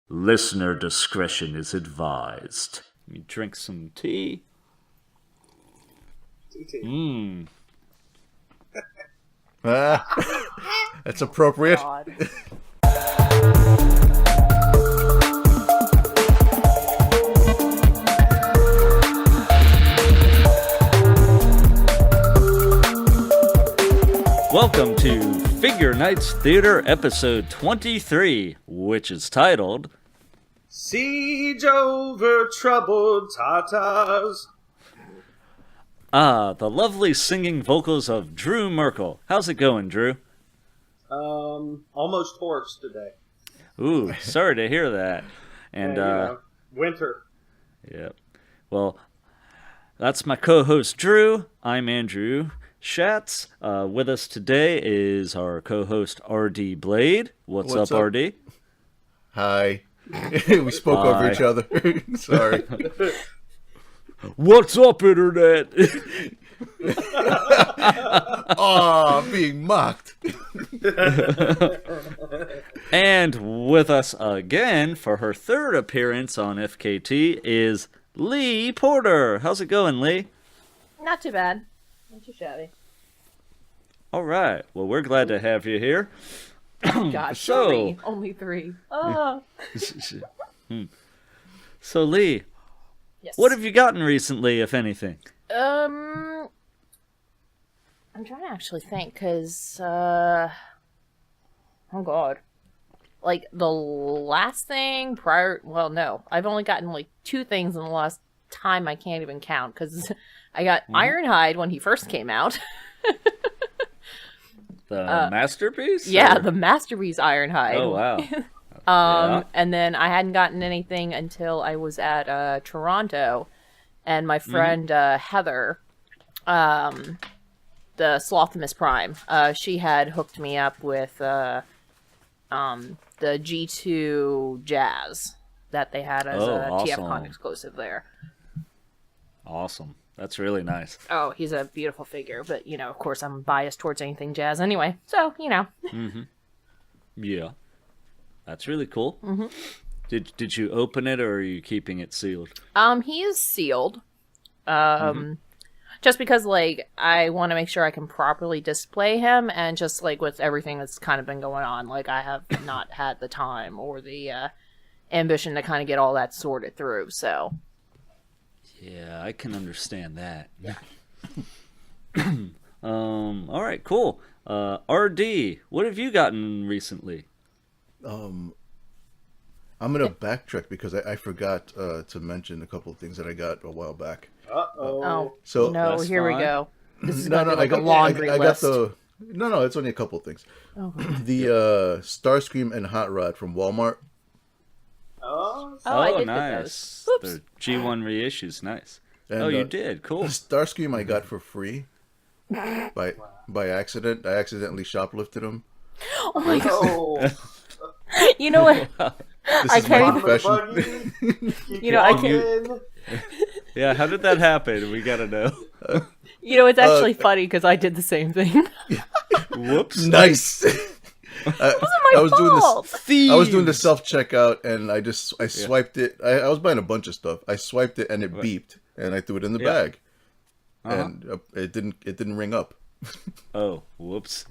Listener discretion is advised. Let me drink some tea. Mmm. That's appropriate. Welcome to Figure Nights Theater episode 23, which is titled Siege over troubled Tatas. the lovely singing vocals of Drew Merkel. How's it going, Drew? Almost hoarse today. Ooh, sorry to hear that. And, winter. Yep. Well, that's my co-host, Drew. I'm Andrew Schatz. With us today is our co-host, RD Blade. What's up, RD? Hi. We spoke over each other. Sorry. What's up, Internet? Being mocked. And with us again for her third appearance on FKT is Leigh Porter. How's it going, Leigh? Not too bad. Not too shabby. All right. Well, we're glad to have you here. Gosh, So- only three. Oh. So, Leigh, Yes. what have you gotten recently, if anything? I'm trying to actually think, because, oh god. Like, the last thing prior, well, no. I've only gotten, like, two things in the last time I can't even count, because I got Ironhide when he first came out. The Masterpiece? Yeah, or- the Masterpiece Ironhide. Oh, wow. Yeah. And then I hadn't gotten anything until I was at Toronto, and my friend Heather, the Slothimus Prime, she had hooked me up with the G2 Jazz that they had as a awesome. TFCon exclusive there. Awesome. That's really nice. Oh, he's a beautiful figure, but, you know, of course I'm biased towards anything Jazz anyway, so, you know. Yeah. That's really cool. Mm-hmm. Did you open it, or are you keeping it sealed? He is sealed. Just because, like, I want to make sure I can properly display him, and just, like, with everything that's kind of been going on, like, I have not had the time or the ambition to kind of get all that sorted through, so. Yeah, I can understand that. All right, cool. RD, what have you gotten recently? I'm gonna backtrack because I forgot to mention a couple of things that I got a while back. Uh-oh. Oh, So no, That's here we fine. go. This is no, going to be like I a got laundry I got list. No, it's only a couple of things. Oh. The Starscream and Hot Rod from Walmart. Oh, Oh, I did get nice. those. The G1 reissues, nice. And, you did. Cool. Starscream I got for free by accident. I accidentally shoplifted him. Oh my god. oh. You know what? This I is can't my even- confession. You know, I can't. Yeah, how did that happen? We gotta know. You know, it's actually funny because I did the same thing. Whoops. Nice. I was fault. I was doing the self checkout and I swiped it. I was buying a bunch of stuff. I swiped it and it beeped and I threw it in the bag. And it didn't ring up. Oh, whoops.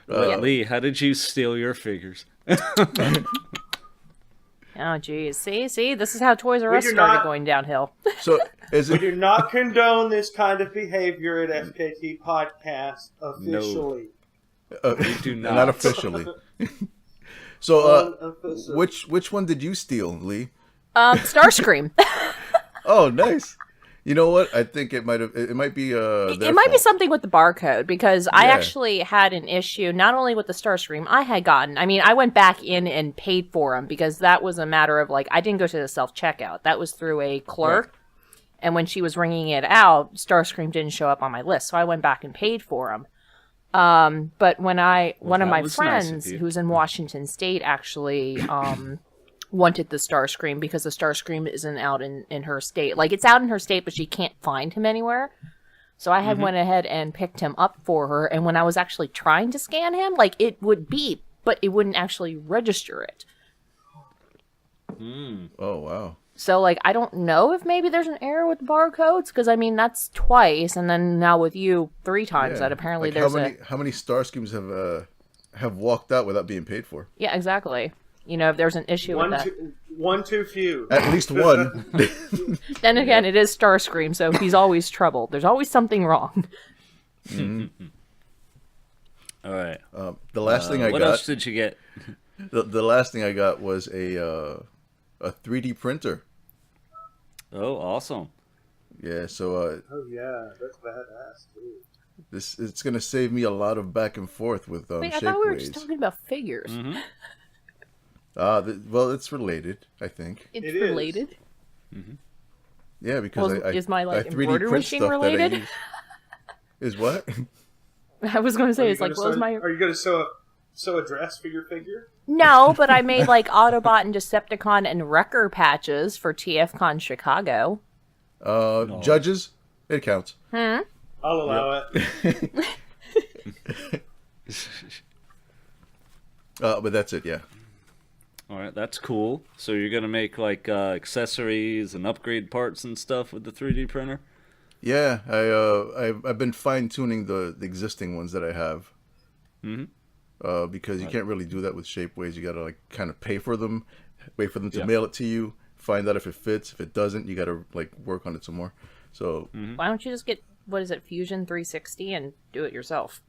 Leigh, how did you steal your figures? Oh, geez. See? This is how Toys R We Us do started not- going downhill. So is We it? do not condone this kind of behavior at FKT Podcast officially. We do not. Not officially. So Unofficially. which one did you steal, Leigh? Starscream. Oh, nice. You know what? I think it might be It might be something with the barcode because I Yeah. actually had an issue not only with the Starscream I had gotten. I mean, I went back in and paid for them because that was a matter of like I didn't go to the self checkout. That was through a clerk, Right. and when she was ringing it out, Starscream didn't show up on my list, so I went back and paid for them. But when one of that my was nice of friends you. who's in Washington State actually wanted the Starscream because the Starscream isn't out in her state. Like, it's out in her state, but she can't find him anywhere. So I had went ahead and picked him up for her, and when I was actually trying to scan him, like, it would beep but it wouldn't actually register it. Oh, wow. So, like, I don't know if maybe there's an error with the barcodes, because, I mean, that's twice, and then now with you 3 times Yeah. that apparently Like, there's how many star schemes have walked out without being paid for? Yeah, exactly. You know, if there's an issue with that. One too few. At least one. Then again, it is Starscream, so he's always troubled. There's always something wrong. All right. The last thing I what got. else did you get? The last thing I got was a 3D printer. Oh, awesome. Yeah, so Oh yeah, that's badass too. it's gonna save me a lot of back and forth with Wait, I shape thought we were ways. just talking about figures. Well, it's related, I think. It's It is. related? Yeah, because Well, I is my, like, 3D embroidery print machine stuff related? That I use. Is what? I was going to say, Are it's you like, gonna what was my... Are you going to sew a dress for your figure? No, but I made, like, Autobot and Decepticon and Wrecker patches for TFCon Chicago. Judges, it counts. I'll allow it. But that's it. Yeah. All right, that's cool. So you're gonna make like accessories and upgrade parts and stuff with the 3D printer? Yeah, I've been fine tuning the existing ones that I have. Because you can't really do that with Shapeways. You gotta like kind of pay for them, wait for them to mail it to you, find out if it fits. If it doesn't, you gotta like work on it some more. So Why don't you just get, what is it, Fusion 360 and do it yourself?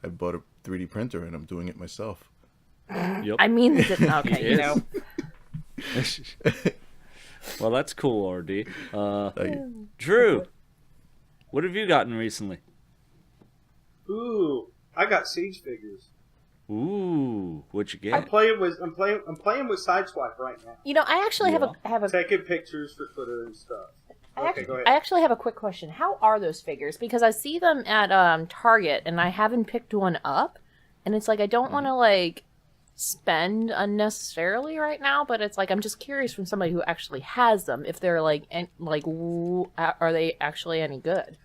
I bought a 3D printer and I'm doing it myself. Yep. I mean, okay, you know. Well, that's cool, RD. Thank you. Drew, what have you gotten recently? Ooh, I got Siege figures. Ooh, what'd you I'm get? playing with Sideswipe right now. You know, I actually have a Taking pictures for Twitter and stuff. Okay, go ahead. I actually have a quick question. How are those figures? Because I see them at Target, and I haven't picked one up, and it's like I don't want to like spend unnecessarily right now, but it's like I'm just curious from somebody who actually has them if they're like are they actually any good?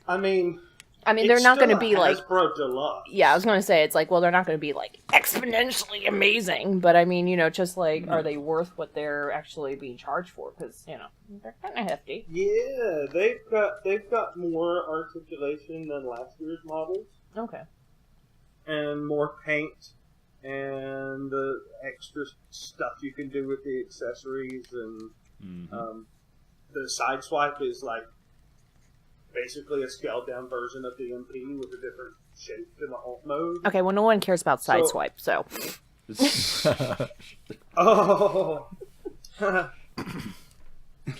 I mean, they're not going to be like Hasbro Deluxe. Yeah, I was going to say it's like, well, they're not going to be like exponentially amazing, but I mean, you know, just like are they worth what they're actually being charged for? Because you know they're kind of hefty. Yeah, they've got more articulation than last year's models. Okay. And more paint and the extra stuff you can do with the accessories and the Sideswipe is like basically a scaled down version of the MP with a different shape in the alt mode. Okay, well, no one cares about Sideswipe, so. Oh.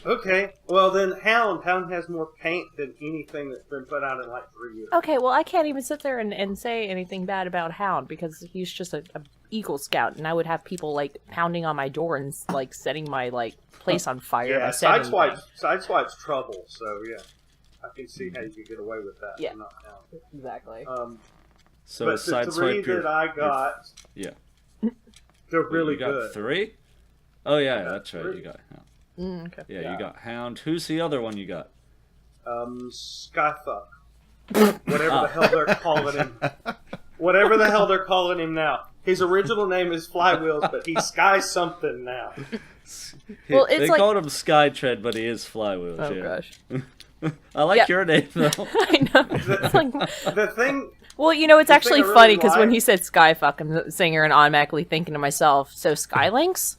Okay, well then Hound has more paint than anything that's been put out in like 3 years. Okay, well, I can't even sit there and say anything bad about Hound because he's just a Eagle Scout, and I would have people like pounding on my door and like setting my like place on fire. Yeah, by setting them. Sideswipe's trouble, so yeah. I can see how you could get away with that. Yeah. Not Hound. Exactly. So But the three that I got, they're really you got good. 3? Oh yeah, that's right. 3. You got Hound. Okay. Yeah, you got Hound. Who's the other one you got? Skyfuck. Whatever the hell they're calling him. Whatever the hell they're calling him now. His original name is Flywheels, but he's Sky something now. Well, it's they like- called him Skytread, but he is Flywheels. Oh yeah. gosh. I like your name though. I know. It's like, The thing, well, you know, it's The thing actually I really funny because when like- he said Skyfuck, I'm sitting here and automatically thinking to myself, so Skylinks?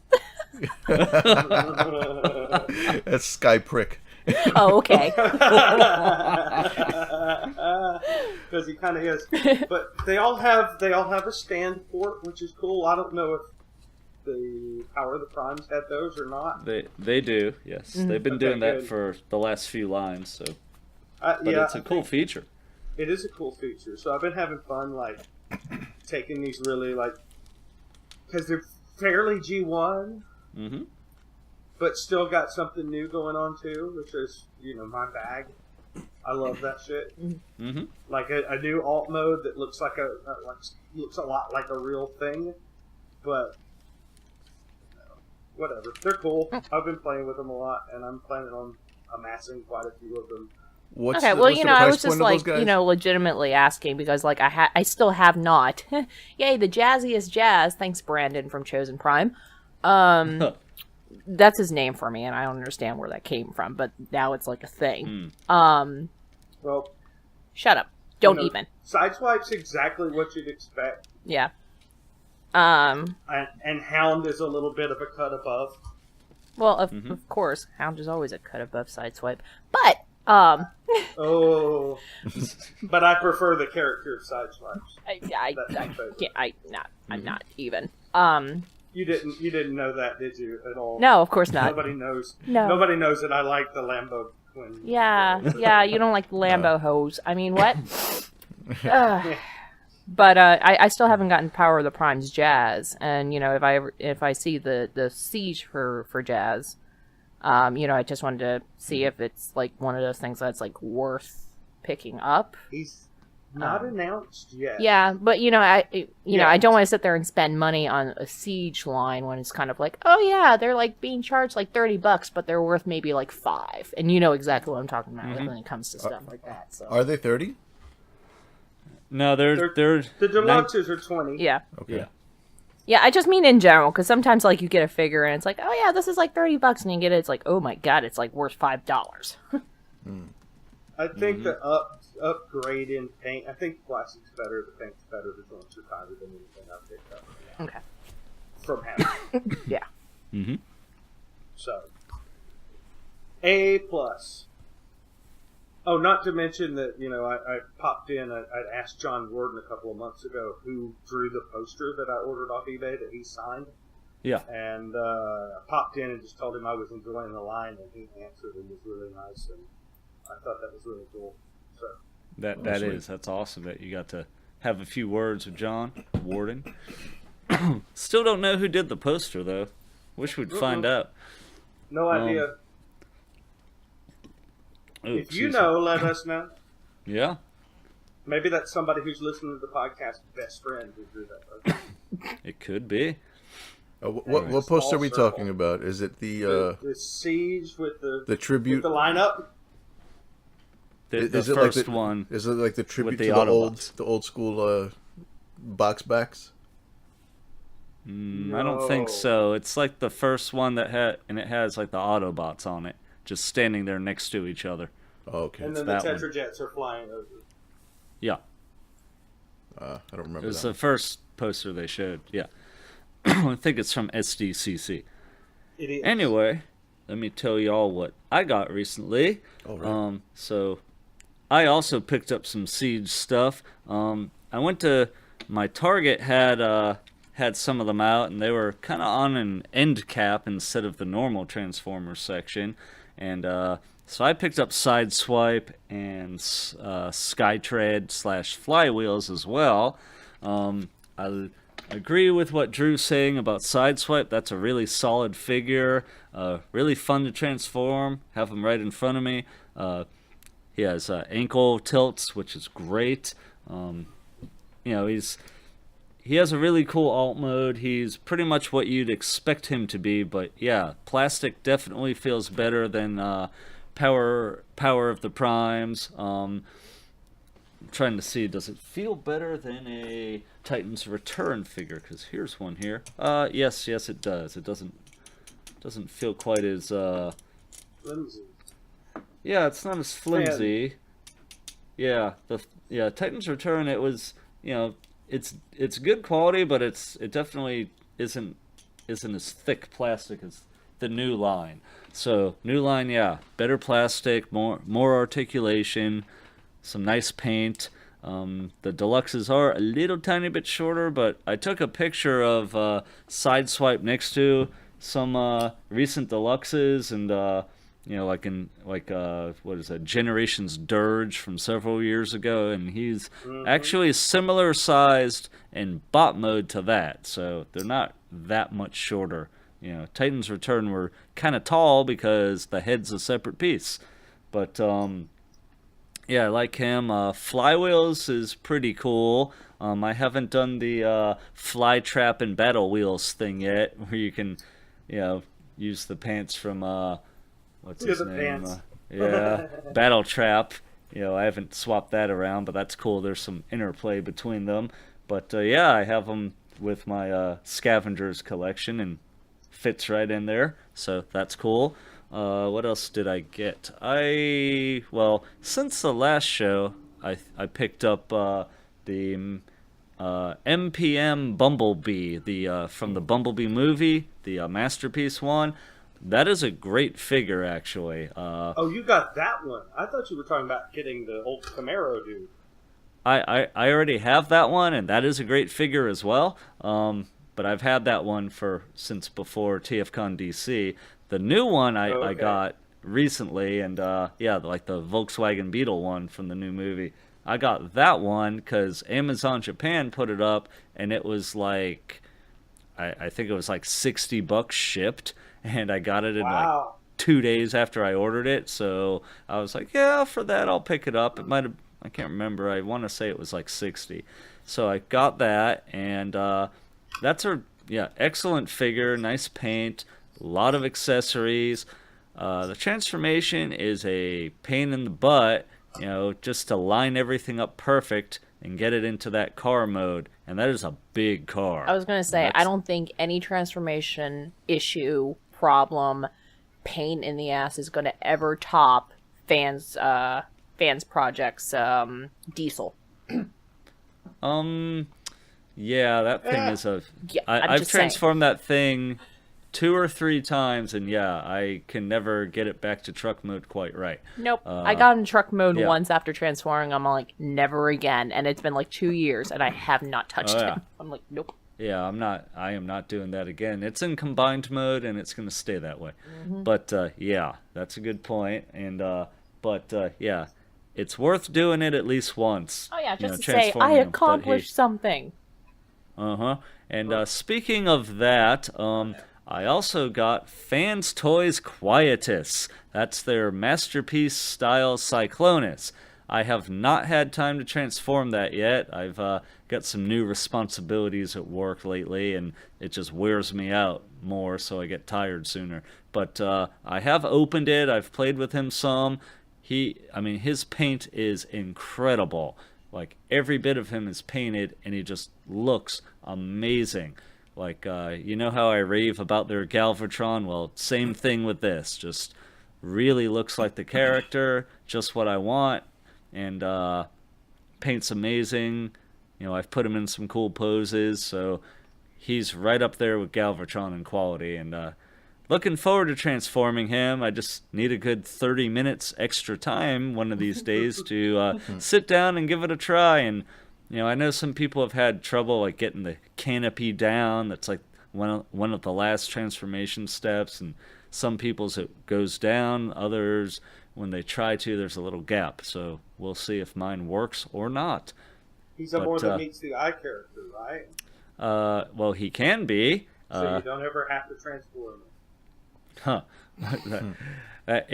That's Sky Prick. Oh, okay. because he kind of is. But they all have a stand port, which is cool. I don't know if the Power of the Primes had those or not. They do, yes. They've been Okay, doing that good. for the last few lines, so but Yeah, it's a cool feature. It is a cool feature. So I've been having fun, like taking these really like because they're fairly G1. Mm-hmm. But still got something new going on too, which is, you know, my bag. I love that shit. Mm-hmm. Like a new alt mode that looks like looks a lot like a real thing, but whatever. They're cool. I've been playing with them a lot, and I'm planning on amassing quite a few of them. What's Okay, the, well, what's the I price was just point of those like, guys? legitimately asking because, like, I still have not. Yay, the jazziest jazz. Thanks, Brandon from Chosen Prime. That's his name for me, and I don't understand where that came from, but now it's like a thing. Well, Shut up. Don't even. Sideswipe's exactly what you'd expect. Yeah. And Hound is a little bit of a cut above. Well, of course, Hound is always a cut above Sideswipe, but Oh, but I prefer the character of Sideswipes. I'm not even. You didn't know that, did you? At all? No, of course not. Nobody knows. No. Nobody knows that I like the Lambo Queen. Yeah, you don't like the Lambo hose. I mean, what? But I still haven't gotten Power of the Prime's Jazz, and if I see the Siege for Jazz, I just wanted to see if it's like one of those things that's like worth picking up. He's not announced yet. Yeah, but I don't want to sit there and spend money on a Siege line when it's kind of like, oh yeah, they're like being charged like $30, but they're worth maybe like $5, and you know exactly what I'm talking about when it comes to stuff like that. So. Are they 30? No, they're the deluxes are 20. Yeah. Okay. Yeah, I just mean in general, because sometimes like you get a figure and it's like, oh yeah, this is like $30, and you get it, it's like, oh my god, it's like worth $5. I think the upgrade in paint. I think the plastic's better. The paint's better. The joints are tighter than anything I've picked up. Okay. From having. Yeah. Mm-hmm. So, A+. Oh, not to mention that, I popped in, I asked John Warden a couple of months ago who drew the poster that I ordered off eBay that he signed. Yeah. And I popped in and just told him I was enjoying the line, and he answered and was really nice, and I thought that was really cool. So That's awesome that you got to have a few words with John Warden. Still don't know who did the poster, though. Wish we'd find out. No idea. If you know, let us know. Yeah. Maybe that's somebody who's listening to the podcast, best friend who drew that poster. It could be. What poster are we talking about? Is it the Siege with the tribute, with the lineup? The is it first like one. Is it like the tribute the to Autobots. the old school box backs? I don't think so. It's like the first one that it has like the Autobots on it, just standing there next to each other. Oh, okay. And then the Tetrajets are flying over. Yeah. I don't remember. It was the first poster they showed. Yeah. I think it's from SDCC. It is. Anyway, let me tell y'all what I got recently. Oh, right. So I also picked up some Siege stuff. I went to my Target had some of them out, and they were kind of on an end cap instead of the normal Transformers section. And so I picked up Sideswipe and Skytread / Flywheels as well. I agree with what Drew's saying about Sideswipe. That's a really solid figure. Really fun to transform. Have him right in front of me. He has ankle tilts, which is great. He has a really cool alt mode. He's pretty much what you'd expect him to be, but yeah, plastic definitely feels better than Power of the Primes. I'm trying to see, does it feel better than a Titans Return figure? Because here's one here. Yes, it does. It doesn't feel quite as Flimsy. Yeah, it's not as flimsy. Yeah, Titans Return. It was, it's good quality, but it definitely isn't as thick plastic as the new line. So new line, yeah, better plastic, more articulation, some nice paint. The deluxes are a little tiny bit shorter, but I took a picture of Sideswipe next to some recent deluxes, and what is that, Generations Dirge from several years ago, and he's actually similar sized in bot mode to that, so they're not that much shorter. Titans Return were kind of tall because the head's a separate piece, but yeah, I like him. Flywheels is pretty cool. I haven't done the fly trap and battle wheels thing yet, where you can use the pants from what's his name? Yeah, Battle Trap. I haven't swapped that around, but that's cool. There's some interplay between them. But yeah, I have them with my Scavengers collection and fits right in there. So that's cool. What else did I get? Since the last show, I picked up the MPM Bumblebee, from the Bumblebee movie, the Masterpiece one. That is a great figure, actually. Oh, you got that one. I thought you were talking about getting the old Camaro dude. I already have that one, and that is a great figure as well. But I've had that one since before TFCon DC. The new one I got recently, and like the Volkswagen Beetle one from the new movie. I got that one because Amazon Japan put it up, and it was like, I think it was like $60 shipped, and I got it in like 2 days after I ordered it. So I was like, yeah, for that I'll pick it up. It might have, I can't remember. I want to say it was like 60. So I got that, and that's excellent figure, nice paint, a lot of accessories. The transformation is a pain in the butt, just to line everything up perfect and get it into that car mode, and that is a big car. I was going to say, I don't think any transformation issue, problem, pain in the ass is going to ever top Fans Project's Diesel. Yeah, that thing is I've transformed that thing 2 or 3 times, and I can never get it back to truck mode quite right. Nope. I got in truck mode once after transforming. I'm like, never again. And it's been like 2 years, and I have not touched it. I'm like, nope. Yeah, I am not doing that again. It's in combined mode, and it's going to stay that way. Mm-hmm. But, that's a good point. And, it's worth doing it at least once. Oh, yeah, just to say, I accomplished something. Uh-huh. And speaking of that, I also got Fans Toys Quietus. That's their Masterpiece style Cyclonus. I have not had time to transform that yet. I've got some new responsibilities at work lately, and it just wears me out more, so I get tired sooner. But I have opened it. I've played with him some. His paint is incredible. Like, every bit of him is painted, and he just looks amazing. Like, you know how I rave about their Galvatron? Well, same thing with this. Just really looks like the character, just what I want, and paint's amazing. I've put him in some cool poses, so he's right up there with Galvatron in quality, and looking forward to transforming him. I just need a good 30 minutes extra time one of these days to sit down and give it a try. And I know some people have had trouble like getting the canopy down. That's like one of the last transformation steps, and some people's it goes down. Others, when they try to, there's a little gap. So we'll see if mine works or not. He's the one that meets the eye character, right? Well, he can be. So you don't ever have to transform him. Huh.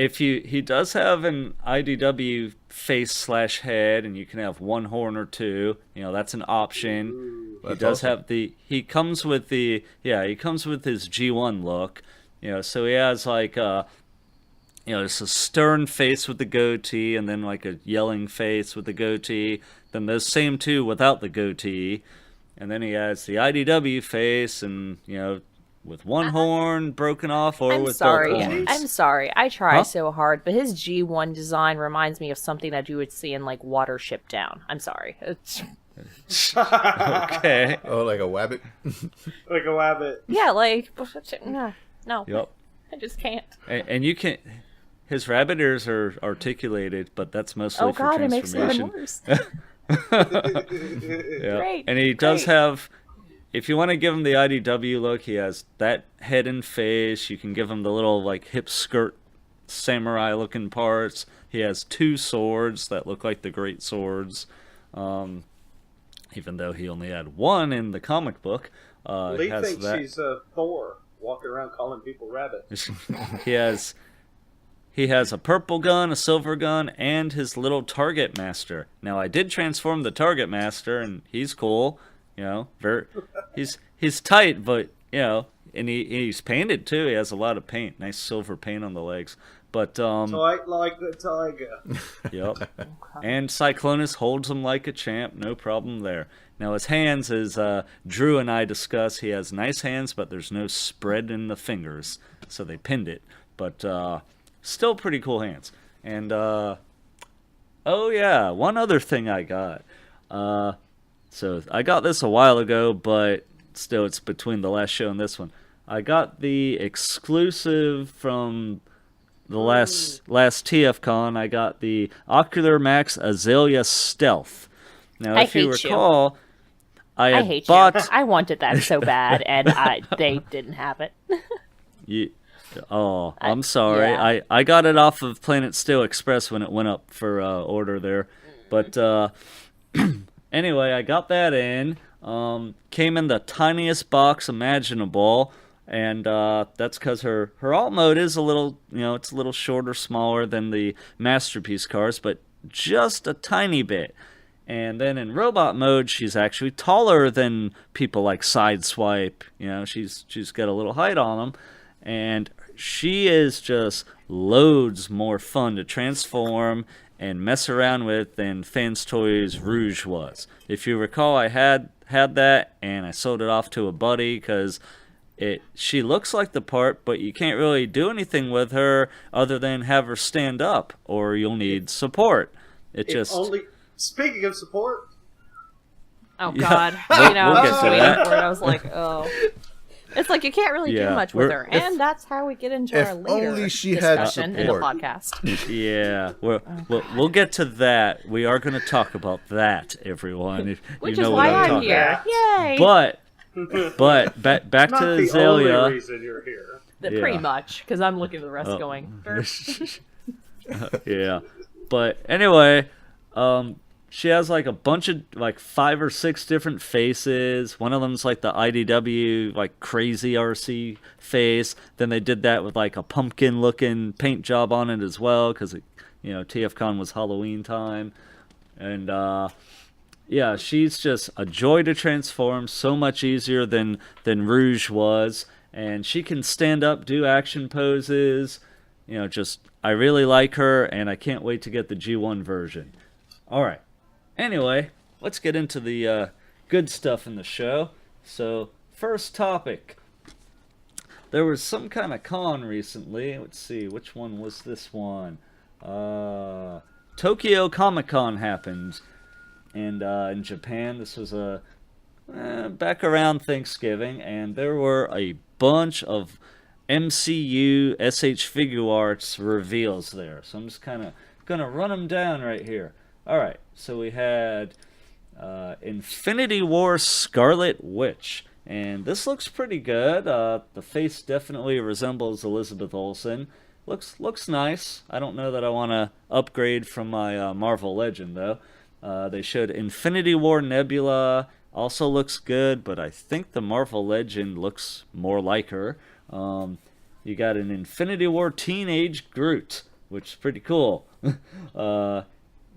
He does have an IDW face/head, and you can have one horn or two. That's an option. Ooh, he does awesome. He comes with his G1 look. So he has like just a stern face with the goatee, and then like a yelling face with the goatee. Then those same two without the goatee, and then he has the IDW face, and with one horn broken off, or with both horns. I'm sorry. I try so hard, but his G1 design reminds me of something that you would see in like Watership Down. I'm sorry. Okay. Oh, like a wabbit? Like a wabbit. Yeah, like no. Yep. I just can't. And you can. His rabbit ears are articulated, but that's mostly for transformation. It makes it even worse. Yeah. Great. And he does have. If you want to give him the IDW look, he has that head and face. You can give him the little like hip skirt samurai looking parts. He has 2 swords that look like the great swords. Even though he only had 1 in the comic book. Leigh thinks he's Thor, walking around calling people rabbits. He has a purple gun, a silver gun, and his little Target Master. Now, I did transform the Target Master, and he's cool. He's tight, but and he's painted too. He has a lot of paint, nice silver paint on the legs. But Tight like the tiger. Yep. And Cyclonus holds him like a champ, no problem there. Now his hands, as Drew and I discussed, he has nice hands, but there's no spread in the fingers, so they pinned it. But still pretty cool hands. And oh yeah, one other thing I got. So I got this a while ago, but still it's between the last show and this one. I got the exclusive from the last TFCon. I got the Ocular Max Azalea Stealth. Now, if you recall, I hate bought... you. I wanted that so bad, and they didn't have it. I'm sorry. Yeah. I got it off of Planet Steel Express when it went up for order there. But anyway, I got that in. Came in the tiniest box imaginable. And that's because her alt mode is a little, it's a little shorter, smaller than the Masterpiece cars, but just a tiny bit. And then in robot mode, she's actually taller than people like Sideswipe. She's got a little height on them. And she is just loads more fun to transform and mess around with than Fans Toys Rouge was. If you recall, I had that, and I sold it off to a buddy because... She looks like the part, but you can't really do anything with her other than have her stand up, or you'll need support. Speaking of support. Oh God, we'll I get was to waiting that. for it. I was like, oh. It's like you can't really do much with her, and that's how we get into our later only she had discussion in the support. podcast. Yeah, we'll get to that. We are going to talk about that, everyone. Which you know is what why I'm talking here. about. Yay! But back Not to the Azalea. only reason you're here. Pretty much, because I'm looking at the rest going. Yeah, but anyway, she has like a bunch of like 5 or 6 different faces. One of them's like the IDW like crazy Arcee face. Then they did that with like a pumpkin looking paint job on it as well because TFCon was Halloween time, and yeah, she's just a joy to transform. So much easier than Rouge was, and she can stand up, do action poses. I really like her, and I can't wait to get the G1 version. All right. Anyway, let's get into the good stuff in the show. So, first topic. There was some kind of con recently. Let's see, which one was this one? Tokyo Comic-Con happened. And in Japan, this was back around Thanksgiving, and there were a bunch of MCU SH Figuarts reveals there. So I'm just kind of going to run them down right here. Alright, so we had Infinity War Scarlet Witch, and this looks pretty good. The face definitely resembles Elizabeth Olsen. Looks nice. I don't know that I want to upgrade from my Marvel Legend, though. They showed Infinity War Nebula, also looks good, but I think the Marvel Legend looks more like her. You got an Infinity War Teenage Groot, which is pretty cool.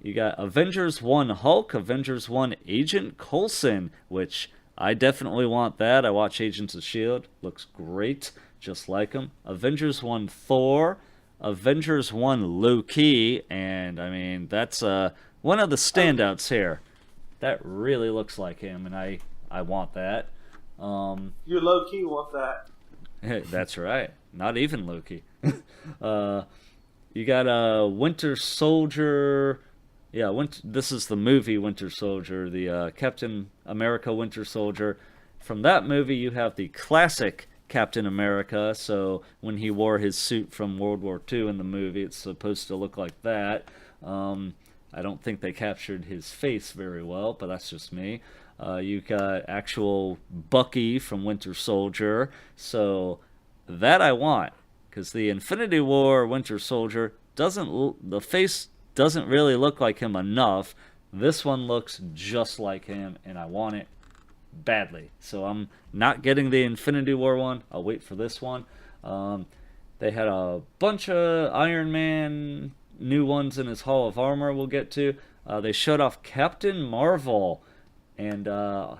You got Avengers 1 Hulk, Avengers 1 Agent Coulson, which I definitely want that. I watch Agents of S.H.I.E.L.D. Looks great, just like him. Avengers 1 Thor, Avengers 1 Loki, and I mean, that's one of the standouts here. That really looks like him, and I want that. You low-key want that. That's right. Not even Loki. You got a Winter Soldier. Yeah, this is the movie Winter Soldier, the Captain America Winter Soldier. From that movie, you have the classic Captain America. So when he wore his suit from World War II in the movie, it's supposed to look like that. I don't think they captured his face very well, but that's just me. You got actual Bucky from Winter Soldier. So that I want, because the Infinity War Winter Soldier the face doesn't really look like him enough. This one looks just like him, and I want it badly. So I'm not getting the Infinity War one. I'll wait for this one. They had a bunch of Iron Man new ones in his Hall of Armor we'll get to. They showed off Captain Marvel and the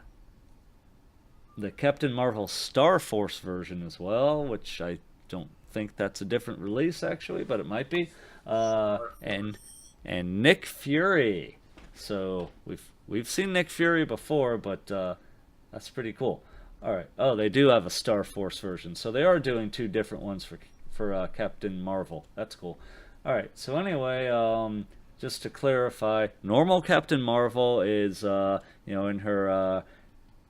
Captain Marvel Star Force version as well, which I don't think that's a different release actually, but it might be. And Nick Fury. So we've seen Nick Fury before, but that's pretty cool. All right. Oh, they do have a Star Force version, so they are doing 2 different ones for Captain Marvel. That's cool. All right. So anyway, just to clarify, normal Captain Marvel is in her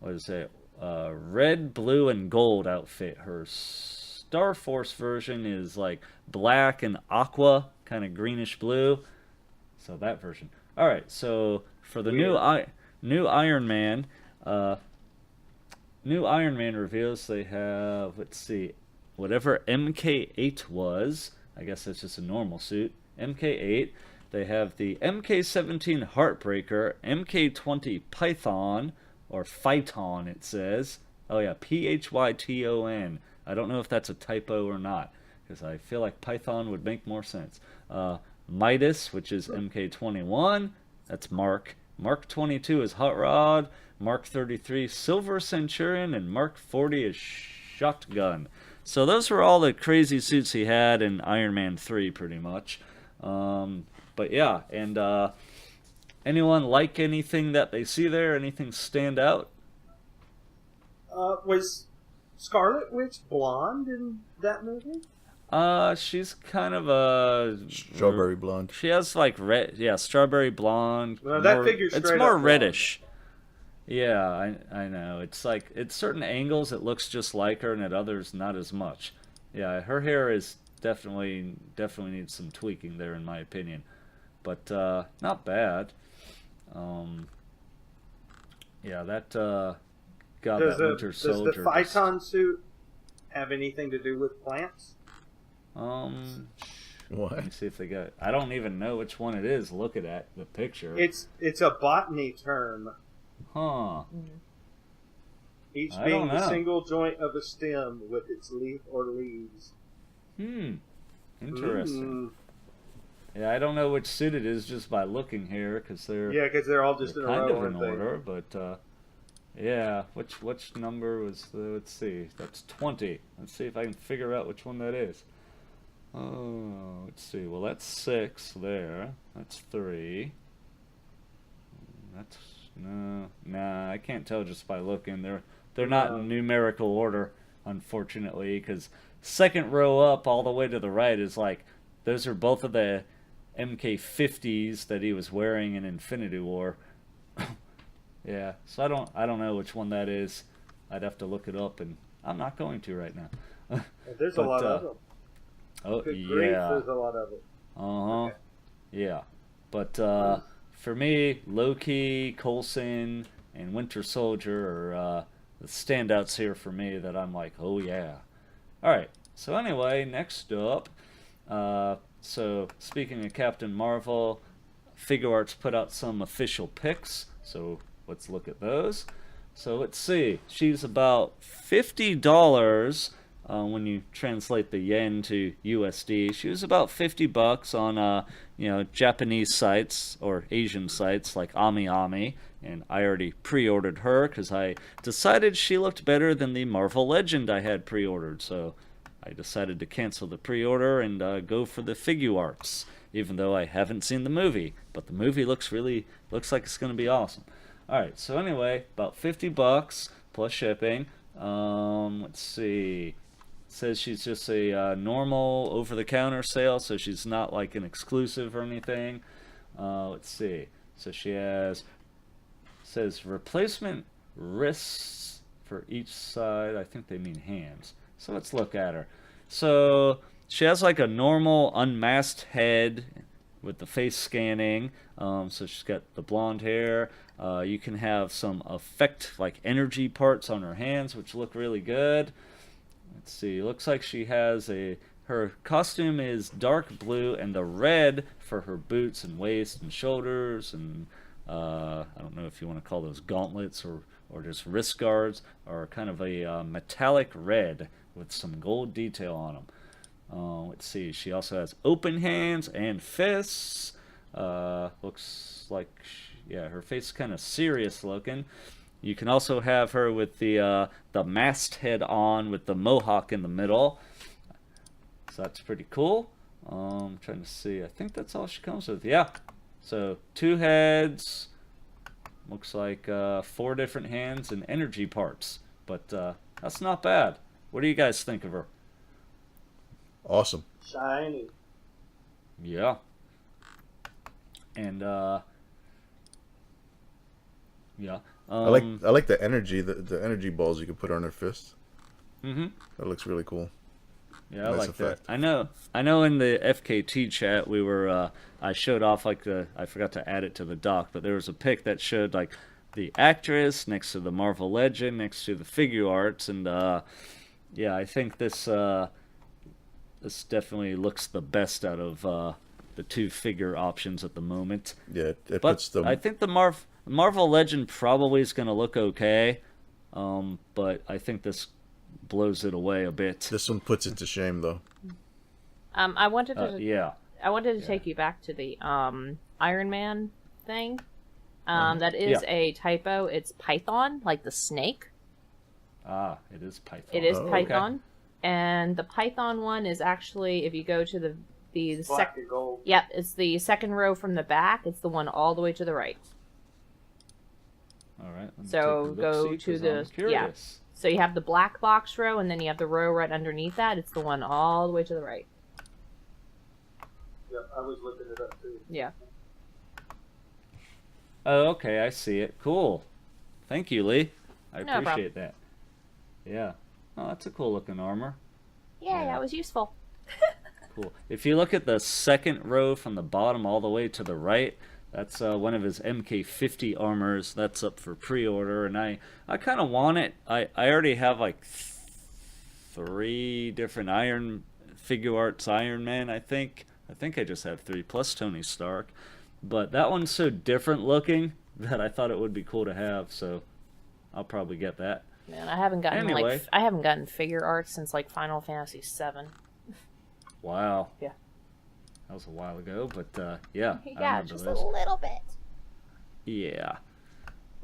what is it? Red, blue, and gold outfit. Her Star Force version is like black and aqua, kind of greenish blue. So that version. All right. So for the new Iron Man, new Iron Man reveals they have, let's see, whatever MK-8 was. I guess that's just a normal suit. MK-8. They have the MK-17 Heartbreaker, MK-20 Python, or Phyton it says. Oh yeah, Python. I don't know if that's a typo or not, because I feel like Python would make more sense. Midas, which is MK-21, that's Mark. Mark 22 is Hot Rod. Mark 33 Silver Centurion, and Mark 40 is Shotgun. So those were all the crazy suits he had in Iron Man 3, pretty much. But yeah, and anyone like anything that they see there? Anything stand out? Was Scarlet Witch blonde in that movie? She's kind of a strawberry blonde. She has like red, yeah, strawberry blonde. Well, that figures straight it's more up reddish. Yeah, I know. It's like at certain angles it looks just like her, and at others not as much. Yeah, her hair is definitely needs some tweaking there, in my opinion. But not bad. Yeah, that got that Winter Soldier. Does the Phyton suit have anything to do with plants? What? Let me see if they got. I don't even know which one it is. Looking at the picture, it's a botany term. Huh. Each being the single joint of a stem with its leaf or leaves. Interesting. Yeah, I don't know which suit it is just by looking here, because they're all just in a row, kind of in aren't they? order. But yeah, which number was the? Let's see. That's 20. Let's see if I can figure out which one that is. Oh, let's see. Well, that's 6 there. That's 3. That's nah. I can't tell just by looking. They're not in numerical order, unfortunately, because second row up all the way to the right is like those are both of the MK-50s that he was wearing in Infinity War. Yeah, so I don't know which one that is. I'd have to look it up, and I'm not going to right now. There's a lot of them. Oh, Good yeah. grief, there's a lot of them. Okay. Yeah. But for me, Loki, Coulson, and Winter Soldier are the standouts here for me that I'm like, oh yeah. Alright, so anyway, next up, so speaking of Captain Marvel, Figuarts put out some official pics, so let's look at those. So let's see, she's about $50 when you translate the yen to USD. She was about $50 on Japanese sites or Asian sites like AmiAmi, and I already pre-ordered her because I decided she looked better than the Marvel Legend I had pre-ordered, so I decided to cancel the pre-order and go for the Figuarts, even though I haven't seen the movie, but the movie looks like it's going to be awesome. Alright, so anyway, about $50 plus shipping. Let's see. It says she's just a normal over-the-counter sale, so she's not like an exclusive or anything. Let's see. So she says replacement wrists for each side. I think they mean hands. So let's look at her. So she has like a normal unmasked head with the face scanning. So she's got the blonde hair. You can have some effect like energy parts on her hands, which look really good. Let's see. Looks like she has her costume is dark blue, and the red for her boots and waist and shoulders, and I don't know if you want to call those gauntlets or just wrist guards, are kind of a metallic red with some gold detail on them. Let's see. She also has open hands and fists. Looks like her face is kind of serious looking. You can also have her with the masthead on with the mohawk in the middle. So that's pretty cool. I'm trying to see. I think that's all she comes with. Yeah. So 2 heads. Looks like 4 different hands and energy parts. But that's not bad. What do you guys think of her? Awesome. Shiny. Yeah. And yeah. I like the energy, the energy balls you can put on her fist. Mm-hmm. That looks really cool. Yeah, Nice I like effect. that. I know in the FKT chat we were I showed off like I forgot to add it to the doc, but there was a pic that showed like the actress next to the Marvel Legend, next to the Figuarts, and yeah, I think this this definitely looks the best out of the 2 figure options at the moment. Yeah, it But puts the. I think the Marvel Legend probably is going to look okay, but I think this blows it away a bit. This one puts it to shame, though. I wanted to Yeah. I wanted to take you back to the Iron Man thing. That is a typo. It's Python, like the snake. Ah, it is Python. It is Oh, Python, and the Python one is actually, if you go to the Black second. and gold. Yep, it's the second row from the back. It's the one all the way to the right. All right. let me So take a go look-see, to 'cause the I'm curious. So you have the black box row, and then you have the row right underneath that. It's the one all the way to the right. Yep, I was looking it up too. Yeah. Oh, okay, I see it. Cool. Thank you, Leigh. I No appreciate that. Yeah. Oh, that's a cool looking armor. Yeah, Yeah. that was useful. Cool. If you look at the second row from the bottom all the way to the right, that's one of his MK-50 armors. That's up for pre-order, and I kind of want it. I already have like 3 different Figuarts Iron Man, I think. I think I just have 3 plus Tony Stark. But that one's so different looking that I thought it would be cool to have, so I'll probably get that. Man, I haven't gotten Anyway. I haven't gotten figure art since like Final Fantasy VII. Wow. Yeah. That was a while ago, but yeah. I Yeah, remember just those. a little bit. Yeah.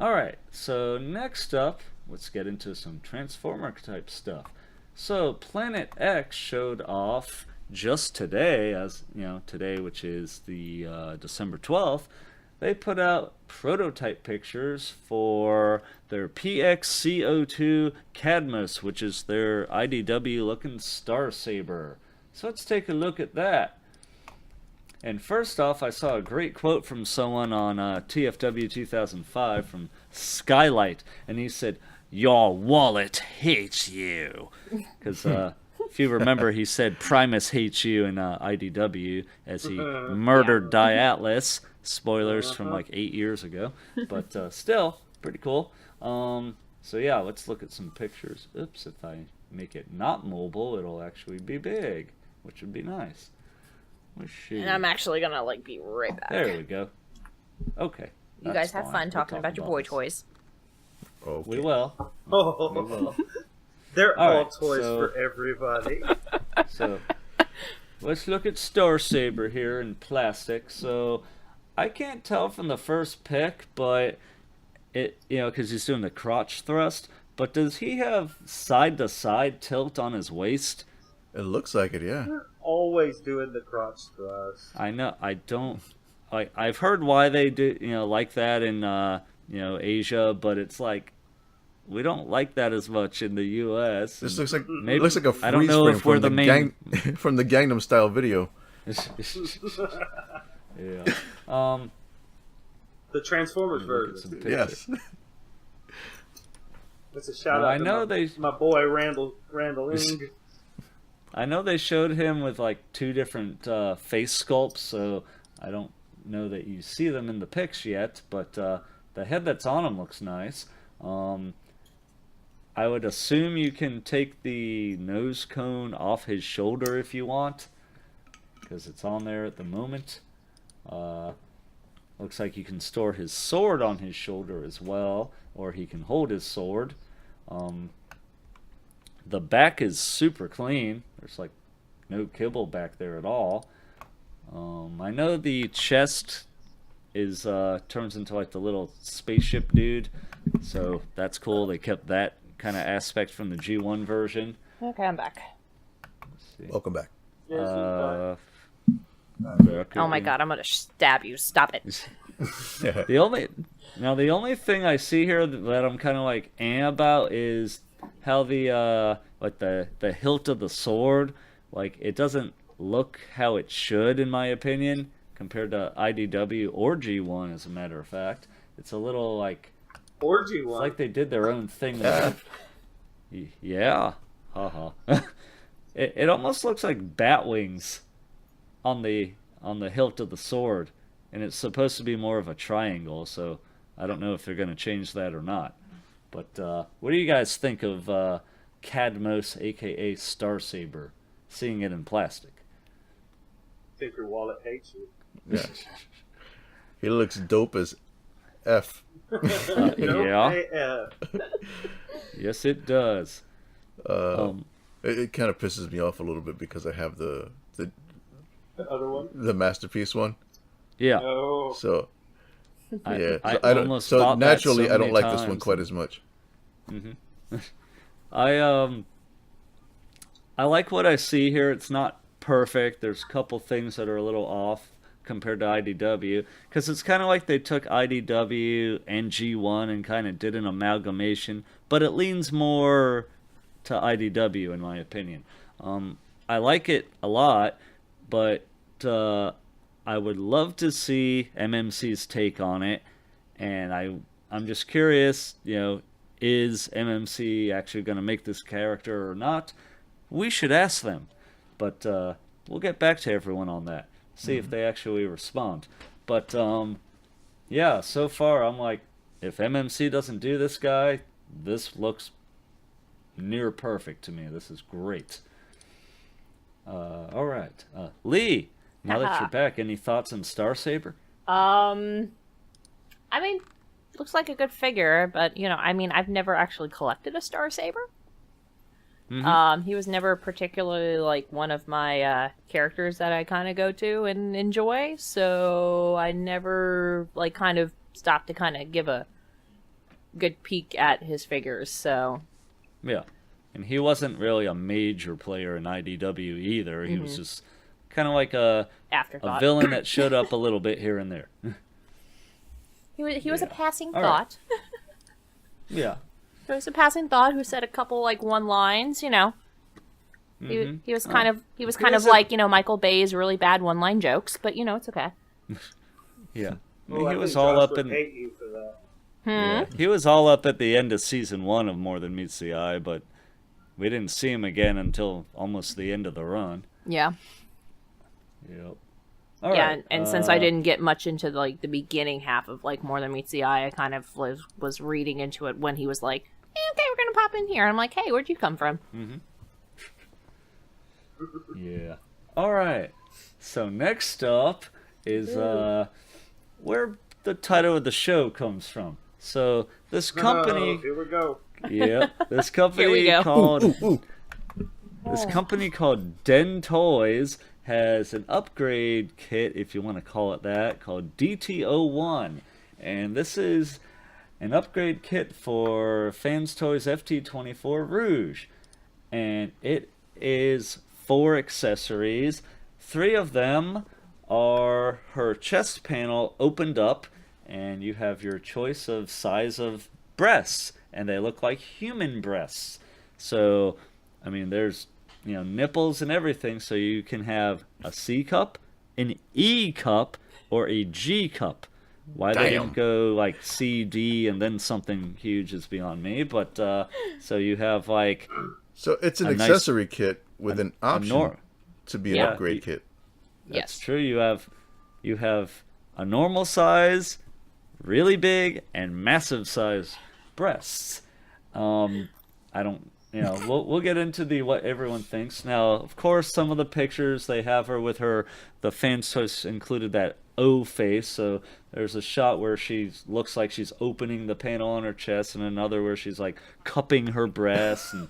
Alright, so next up, let's get into some Transformer type stuff. So Planet X showed off just today, as you know, today, which is the December 12th, they put out prototype pictures for their PXCO2 Kadmos, which is their IDW looking Star Saber. So let's take a look at that. And first off, I saw a great quote from someone on TFW 2005 from Skylight, and he said, "Your wallet hates you." Because if you remember, he said Primus hates you in IDW as he murdered Diatlas. Spoilers from like 8 years ago, but still pretty cool. So yeah, let's look at some pictures. Oops, if I make it not mobile, it'll actually be big, which would be nice. And I'm actually gonna like be right back. There we go. Okay. You that's guys have fine. fun We'll talking talk about your boy this. toys. Okay. We will. We Oh, will. they're All all right, toys so- for everybody. So let's look at Star Saber here in plastic. So I can't tell from the first pic, but it, you know, because he's doing the crotch thrust. But does he have side to side tilt on his waist? It looks like it, yeah. They're always doing the crotch thrust. I know. I don't. I've heard why they do, you know, like that in you know, Asia, but it's like we don't like that as much in the U.S. This looks like Maybe- looks like a I don't freeze know frame if we're from the main- from the Gangnam Style video. Yeah. The Transformers Look at some version. pictures. Yes. That's a shout Well, out I to know they- my boy Randall Ing. I know they showed him with like 2 different face sculpts, so I don't know that you see them in the pics yet, but the head that's on him looks nice. I would assume you can take the nose cone off his shoulder if you want, because it's on there at the moment. Looks like you can store his sword on his shoulder as well, or he can hold his sword. The back is super clean. There's like no kibble back there at all. I know the chest is turns into like the little spaceship dude, so that's cool. They kept that kind of aspect from the G1 version. Okay, I'm back. Let's see. Welcome back. Yes, Oh my god, I'm gonna stab you. Stop it. The only thing I see here that I'm kind of like about is how the the hilt of the sword, like it doesn't look how it should in my opinion compared to IDW or G1 as a matter of fact. It's a little like Orgy it's one. like they did their own thing with it. Yeah. Haha. It almost looks like bat wings on the hilt of the sword, and it's supposed to be more of a triangle, so I don't know if they're going to change that or not. But what do you guys think of Kadmos, aka Star Saber, seeing it in plastic? Think your wallet hates you. Yeah. He looks dope as F. Yeah. AF. Yes, it does. It kind of pisses me off a little bit because I have the other one? the masterpiece one. Yeah. Oh. So yeah, I don't. almost So bought that naturally, so I don't many like this one times. quite as much. I like what I see here. It's not perfect. There's a couple things that are a little off compared to IDW, because it's kind of like they took IDW and G1 and kind of did an amalgamation, but it leans more to IDW in my opinion. I like it a lot, but I would love to see MMC's take on it, and I'm just curious, is MMC actually going to make this character or not? We should ask them, but we'll get back to everyone on that. See if they actually respond. But yeah, so far I'm like, if MMC doesn't do this guy, this looks near perfect to me. This is great. All right, Leigh. Now that you're back, any thoughts on Star Saber? I mean, looks like a good figure, but I've never actually collected a Star Saber. He was never particularly like one of my characters that I kind of go to and enjoy, so I never like kind of stopped to kind of give a good peek at his figures. So yeah, and he wasn't really a major player in IDW either. He was just kind of like a afterthought, villain that showed up a little bit here and there. He was a passing All thought. Right. Yeah. There was a passing thought who said a couple like one lines, He was kind of like Michael Bay's really bad one line jokes, but it's okay. Yeah. Well, I he was think all Josh up would in. hate you for that. Yeah, he was all up at the end of season 1 of More Than Meets the Eye, but we didn't see him again until almost the end of the run. Yeah. Yep. All right. And since I didn't get much into like the beginning half of like More Than Meets the Eye, I kind of was reading into it when he was like, okay, we're gonna pop in here. And I'm like, hey, where'd you come from? Yeah. All right. So next up is where the title of the show comes from. So this company. Oh, here we go. Yeah. This company Here we go. called. This company called Den Toys has an upgrade kit, if you want to call it that, called DT01, and this is an upgrade kit for Fans Toys FT24 Rouge, and it is 4 accessories. 3 of them are her chest panel opened up, and you have your choice of size of breasts, and they look like human breasts. So, I mean, there's nipples and everything, so you can have a C cup, an E cup, or a G cup. Why they didn't go like C, D, and then something huge is beyond me. But so you have like. So it's an accessory kit with an option to be an upgrade kit. That's true. You have a normal size, really big, and massive size breasts. I don't. We'll get into what everyone thinks. Now, of course, some of the pictures they have her with the Fans Toys included that O face. So there's a shot where she looks like she's opening the panel on her chest, and another where she's like cupping her breasts and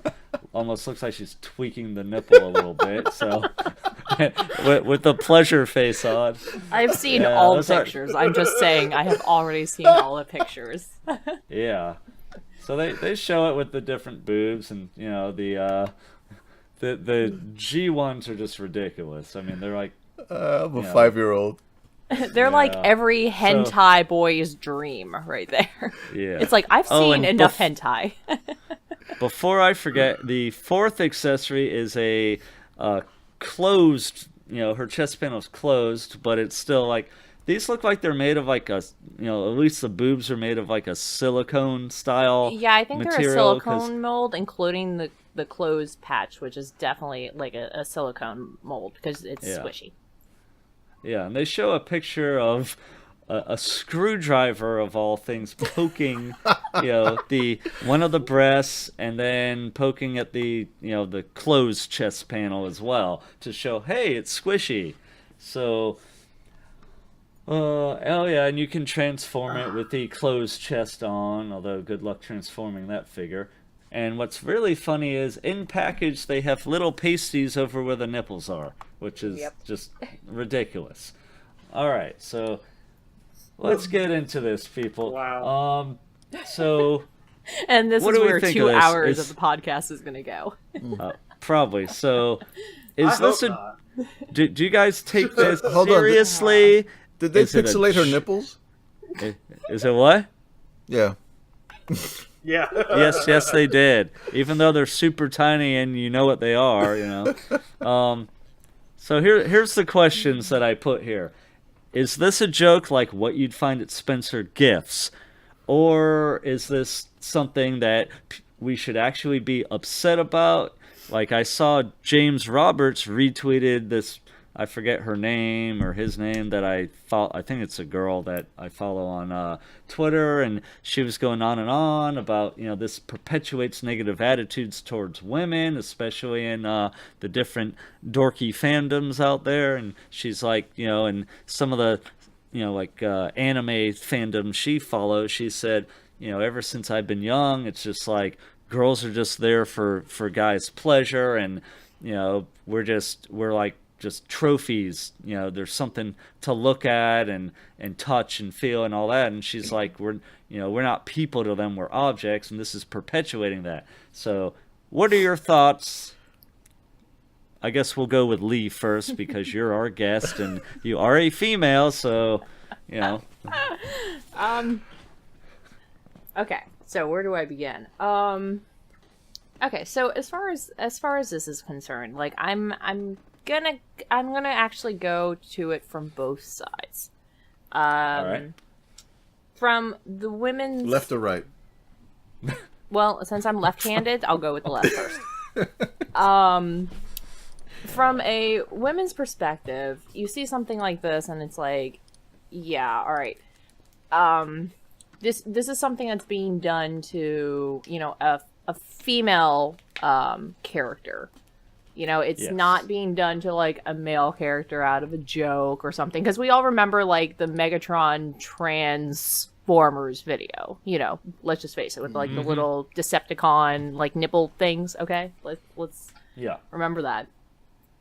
almost looks like she's tweaking the nipple a little bit. So with the pleasure face on. I've seen all the pictures. I'm just saying I have already seen all the pictures. Yeah. So they show it with the different boobs and the the G ones are just ridiculous. I mean, they're like I'm a 5-year-old. They're like every hentai boy's dream right there. Yeah. It's like, I've seen enough hentai. Before I forget, the fourth accessory is a closed, her chest panel is closed, but it's still like, these look like they're made of like a, at least the boobs are made of like a silicone style Yeah, I think material, they're a silicone mold, including the closed patch, which is definitely like a silicone mold because it's squishy. Yeah, and they show a picture of a screwdriver of all things poking, the one of the breasts, and then poking at the the closed chest panel as well to show, hey, it's squishy. So, and you can transform it with the closed chest on. Although, good luck transforming that figure. And what's really funny is, in package, they have little pasties over where the nipples are, which is just ridiculous. All right, so let's get into this, people. Wow. So, and this is where 2 hours of the podcast is going to go. Probably. So, is this not. Do you guys take this seriously? Did they pixelate her nipples? Is it what? Yeah. Yeah. Yes, they did. Even though they're super tiny and you know what they are, So here's the questions that I put here. Is this a joke like what you'd find at Spencer Gifts? Or is this something that we should actually be upset about? Like, I saw James Roberts retweeted this, I forget her name or his name, that I think it's a girl that I follow on Twitter, and she was going on and on about, this perpetuates negative attitudes towards women, especially in the different dorky fandoms out there. And she's like, and some of the, anime fandom she follows, she said, ever since I've been young, it's just like girls are just there for guys' pleasure, and, we're like, just trophies, there's something to look at and touch and feel and all that. And she's like, we're not people to them, we're objects, and this is perpetuating that. So what are your thoughts? I guess we'll go with Leigh first because you're our guest and you are a female, so Okay, so where do I begin? Okay, so as far as this is concerned, like I'm gonna actually go to it from both sides. All right. From the women's left or right? Well, since I'm left-handed, I'll go with the left first. From a women's perspective, you see something like this, and it's like, yeah, all right. This is something that's being done to a female character. It's not being done to, like, a male character out of a joke or something. Because we all remember, like, the Megatron Transformers video. Let's just face it, with, like, the little Decepticon, like, nipple things, okay? Let's remember that.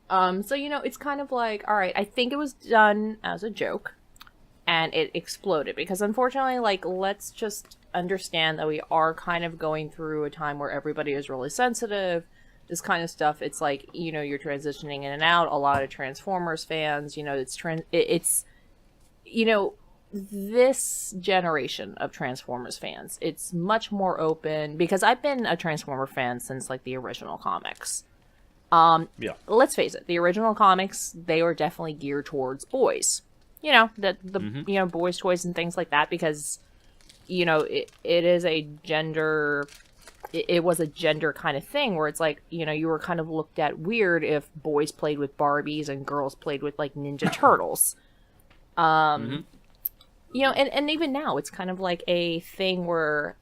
So, it's kind of like, all right, I think it was done as a joke. And it exploded. Because, unfortunately, like, let's just understand that we are kind of going through a time where everybody is really sensitive. This kind of stuff, it's like, you're transitioning in and out. A lot of Transformers fans, it's this generation of Transformers fans, it's much more open, because I've been a Transformer fan since, like, the original comics. Let's face it, the original comics, they were definitely geared towards boys. The boys' toys and things like that, because, it is a gender... It was a gender kind of thing where it's like, you were kind of looked at weird if boys played with Barbies and girls played with, like, Ninja Turtles. And even now it's kind of like a thing where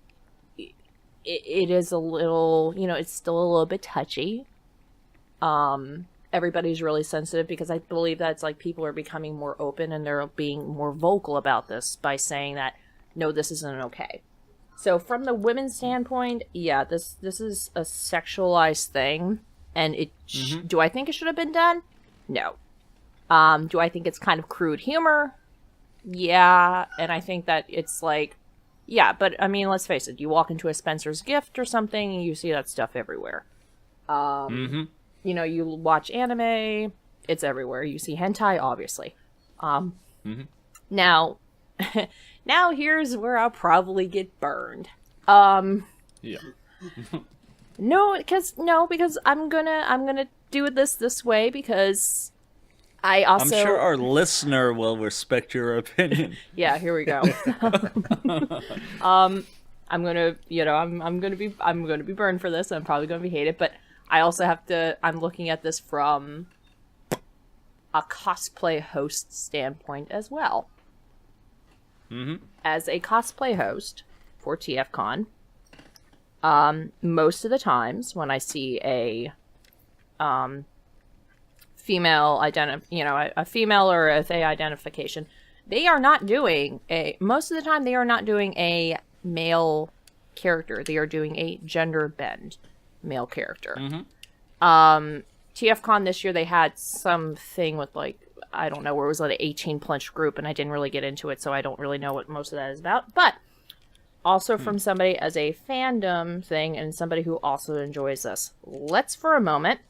it is a little, it's still a little bit touchy. Everybody's really sensitive because I believe that's like people are becoming more open and they're being more vocal about this by saying that, no, this isn't okay. So from the women's standpoint, yeah, this is a sexualized thing, and it do I think it should have been done? No. Do I think it's kind of crude humor? Yeah, and I think that it's like, yeah, but I mean, let's face it, you walk into a Spencer's Gift or something, and you see that stuff everywhere. you watch anime, it's everywhere. You see hentai, obviously. Now, now here's where I'll probably get burned. Yeah. Because I'm gonna do this way because I'm sure our listener will respect your opinion. Yeah, here we go. I'm gonna be burned for this. I'm probably gonna be hated, but I also I'm looking at this from a cosplay host standpoint as well. As a cosplay host for TFCon, most of the times when I see a female a female or a they identification, most of the time they are not doing a male character. They are doing a gender bend male character. TFCon this year, they had something with I don't know, where it was an 18+ group, and I didn't really get into it, so I don't really know what most of that is about. But also from somebody as a fandom thing and somebody who also enjoys this, let's for a moment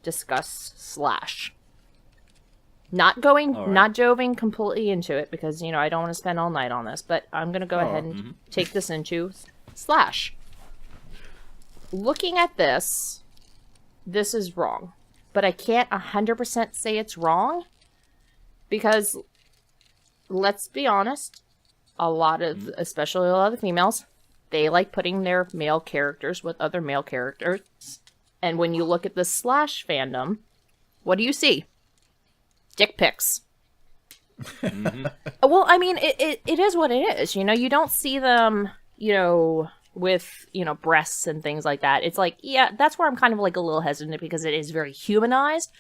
discuss Slash. Not joving completely into it because, I don't want to spend all night on this, but I'm going to go ahead and take this into Slash. Looking at this is wrong. But I can't 100% say it's wrong because, let's be honest, especially a lot of the females, they like putting their male characters with other male characters. And when you look at the Slash fandom, what do you see? Dick pics. Well, I mean, it is what it is. You don't see them, with, breasts and things like that. It's that's where I'm kind of a little hesitant because it is very humanized.